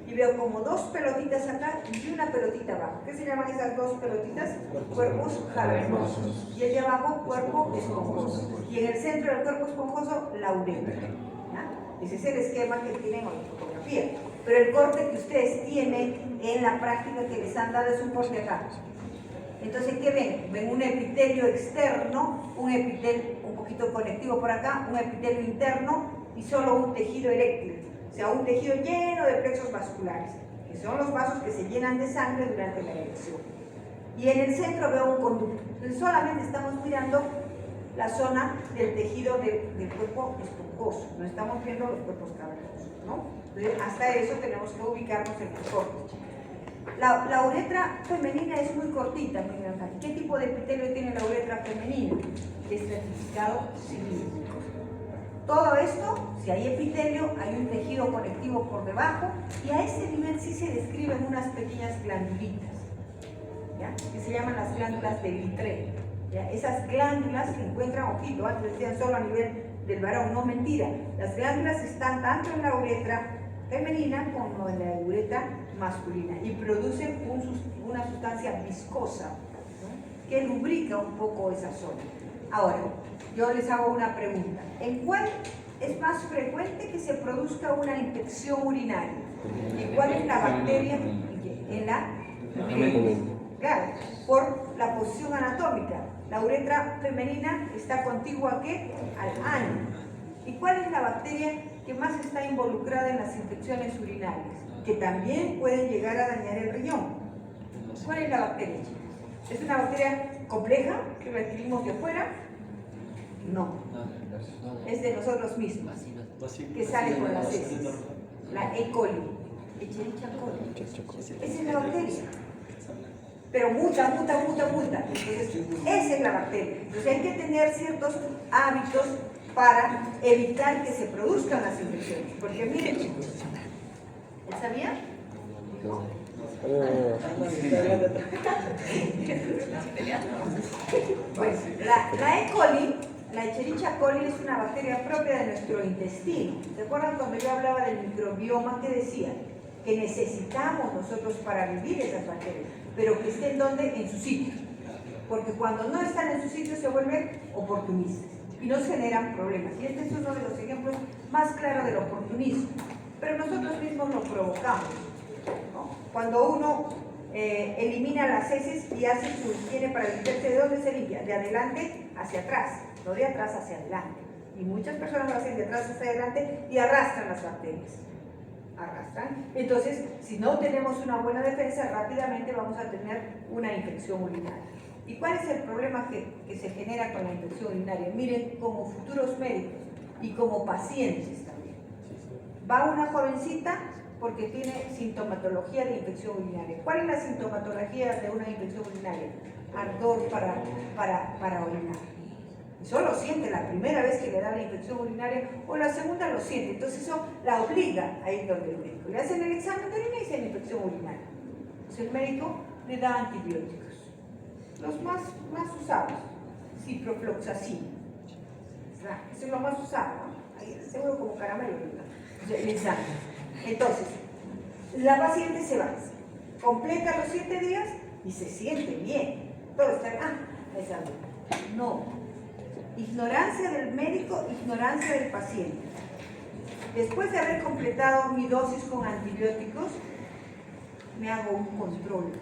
y veo como dos pelotitas acá y una pelotita abajo. ¿Qué se llaman esas dos pelotitas? Cuerpos cavernosos. Y el de abajo, cuerpo esponjoso. Y en el centro del cuerpo esponjoso, la uretra. ¿Ya? Ese es el esquema que tienen en la fotografía. Pero el corte que ustedes tienen en la práctica que les han dado es un corte acá. Entonces, ¿qué ven? Ven un epitelio externo, un epitelio un poquito conectivo por acá, un epitelio interno y solo un tejido eréctil, o sea, un tejido lleno de plexos vasculares, que son los vasos que se llenan de sangre durante la erección. Y en el centro veo un conducto. Entonces, solamente estamos mirando la zona del tejido del cuerpo esponjoso, no estamos viendo los cuerpos cavernosos, ¿no? Entonces, hasta eso tenemos que ubicarnos en el corte. La uretra femenina es muy cortita, miren acá. ¿Qué tipo de epitelio tiene la uretra femenina? Estratificado cilíndrico. Todo esto, si hay epitelio, hay un tejido conectivo por debajo, y a ese nivel sí se describen unas pequeñas glandulitas, ¿ya? Que se llaman las glándulas de Littré. ¿Ya? Esas glándulas que encuentran, ojito, antes decían solo a nivel del varón, no, mentira. Las glándulas están tanto en la uretra femenina como en la uretra masculina y producen una sustancia viscosa, ¿no? Que lubrica un poco esa zona. Ahora, yo les hago una pregunta. ¿En cuál es más frecuente que se produzca una infección urinaria? ¿Y cuál es la bacteria? En la claro, por la posición anatómica. La uretra femenina está contigua ¿a qué? Al ano. ¿Y cuál es la bacteria que más está involucrada en las infecciones urinarias, que también pueden llegar a dañar el riñón? ¿Cuál es la bacteria, chicos? ¿Es una bacteria compleja que la adquirimos de afuera? No, es de nosotros mismos, que sale con las heces, la E. coli, Echerichia coli. Esa es la bacteria, pero muta. Entonces, esa es la bacteria. Entonces hay que tener ciertos hábitos para evitar que se produzcan las infecciones. Porque miren, chicos, ¿él sabía? Pues, la E. coli La Escherichia coli es una bacteria propia de nuestro intestino. ¿Se acuerdan cuando yo hablaba del microbioma que decía? Que necesitamos nosotros para vivir esas bacterias, pero que estén donde, en su sitio. Porque cuando no están en su sitio se vuelven oportunistas y nos generan problemas. Y este es uno de los ejemplos más claros del oportunismo. Pero nosotros mismos lo provocamos, ¿no? Cuando uno elimina las heces y hace su higiene para limpiarse, ¿de dónde se limpia? De adelante hacia atrás, no de atrás hacia adelante. Y muchas personas lo hacen de atrás hacia adelante y arrastran las bacterias. Arrastran. Entonces, si no tenemos una buena defensa, rápidamente vamos a tener una infección urinaria. ¿Y cuál es el problema que se genera con la infección urinaria? Miren, como futuros médicos y como pacientes también. Va una jovencita porque tiene sintomatología de infección urinaria. ¿Cuál es la sintomatología de una infección urinaria? Ardor para orinar. Y solo siente la primera vez que le da la infección urinaria o la segunda lo siente. Entonces eso la obliga a ir donde el médico. Le hacen el examen de orina y dice infección urinaria. Entonces el médico le da antibióticos. Los más usados, ciprofloxacina. Eso es lo más usado, ¿no? Ahí, seguro como caramelo, el examen. Entonces, la paciente se va, completa los 7 días y se siente bien. Todo está bien. No. Ignorancia del médico, ignorancia del paciente. Después de haber completado mi dosis con antibióticos, me hago un control.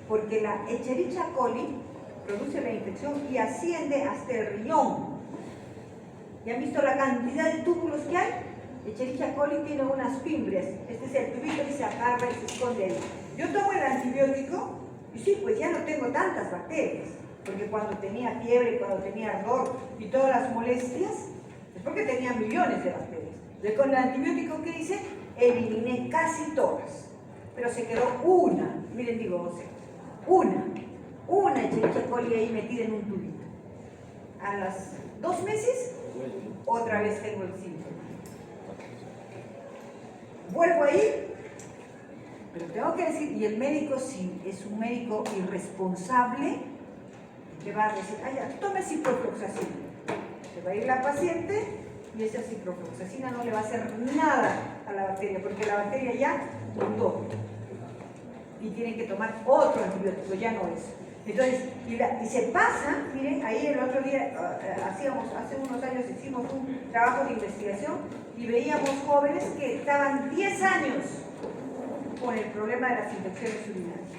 Porque la Escherichia coli produce la infección y asciende hasta el riñón. ¿Ya han visto la cantidad de túbulos que hay? Escherichia coli tiene unas fimbrias. Este es el tubito que se agarra y se esconde ahí. Yo tomo el antibiótico y sí, pues ya no tengo tantas bacterias. Porque cuando tenía fiebre, cuando tenía ardor y todas las molestias, es porque tenía millones de bacterias. Entonces con el antibiótico que hice, eliminé casi todas. Pero se quedó una, miren, digo, o sea, una Escherichia coli ahí metida en un tubito. A los 2 meses, otra vez tengo el síntoma. Vuelvo ahí, pero tengo que decir, y el médico, si es un médico irresponsable, le va a decir, ya, tome ciprofloxacina. Se va a ir la paciente y esa ciprofloxacina no le va a hacer nada a la bacteria, porque la bacteria ya mutó. Y tienen que tomar otro antibiótico, ya no es. Entonces, y se pasa, miren, ahí el otro día, hace unos años hicimos un trabajo de investigación y veíamos jóvenes que estaban 10 años con el problema de las infecciones urinarias.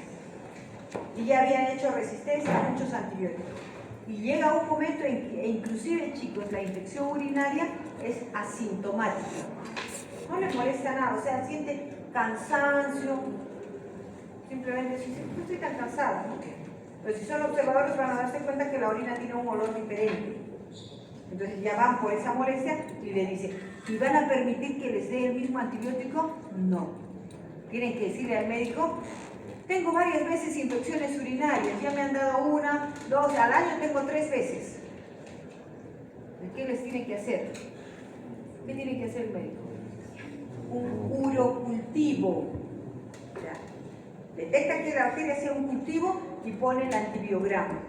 Y ya habían hecho resistencia a muchos antibióticos. Y llega un momento en que, inclusive chicos, la infección urinaria es asintomática. No les molesta nada, o sea, siente cansancio, simplemente dice, no estoy tan cansada, ¿no? Pero si son observadores van a darse cuenta que la orina tiene un olor diferente. Entonces ya van por esa molestia y le dicen, ¿y van a permitir que les dé el mismo antibiótico? No. Tienen que decirle al médico, tengo varias veces infecciones urinarias, ya me han dado 1, 2, al año tengo 3 veces. ¿Qué les tiene que hacer? ¿Qué tiene que hacer el médico? Un urocultivo. Detecta que la bacteria sea un cultivo y pone el antibiograma.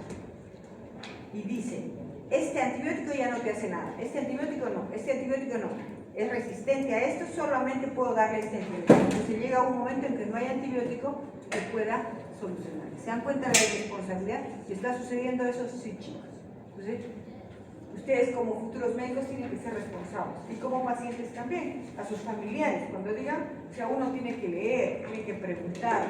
Y dice, este antibiótico ya no te hace nada, este antibiótico no, este antibiótico no. Es resistente a esto, solamente puedo darle este antibiótico. Entonces llega un momento en que no hay antibiótico que pueda solucionar. ¿Se dan cuenta de la irresponsabilidad? Si está sucediendo eso, sí, chicos. Entonces, ustedes como futuros médicos tienen que ser responsables. Y como pacientes también, a sus familiares. Cuando digan, o sea, uno tiene que leer, tiene que preguntar.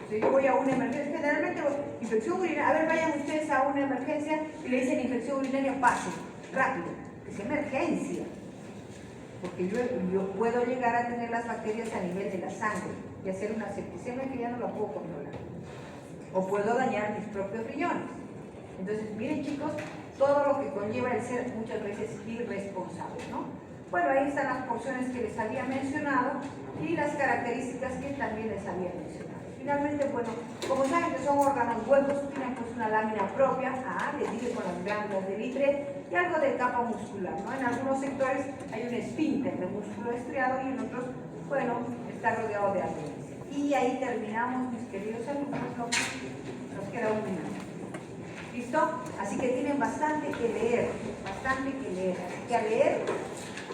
Si yo voy a una emergencia, generalmente infección urinaria, a ver, vayan ustedes a una emergencia y le dicen infección urinaria, pase, rápido, es emergencia. Porque yo puedo llegar a tener las bacterias a nivel de la sangre y hacer una septicemia que ya no la puedo controlar. O puedo dañar mis propios riñones. Entonces, miren chicos, todo lo que conlleva el ser muchas veces irresponsable, ¿no? Bueno, ahí están las porciones que les había mencionado y las características que también les había mencionado. Finalmente, bueno, como saben que son órganos huecos, tienen pues una lámina propia, les dije con las glándulas de Littret y algo de capa muscular, ¿no? En algunos sectores hay un esfínter de músculo estriado y en otros, bueno, está rodeado de adherencia. Y ahí terminamos, mis queridos alumnos, nos queda un minuto. ¿Listo? Así que tienen bastante que leer, bastante que leer. Así que a leer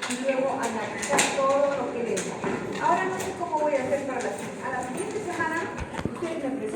y luego analizar todo lo que leen. Ahora no sé cómo voy a hacer para a la siguiente semana, ustedes me presentan.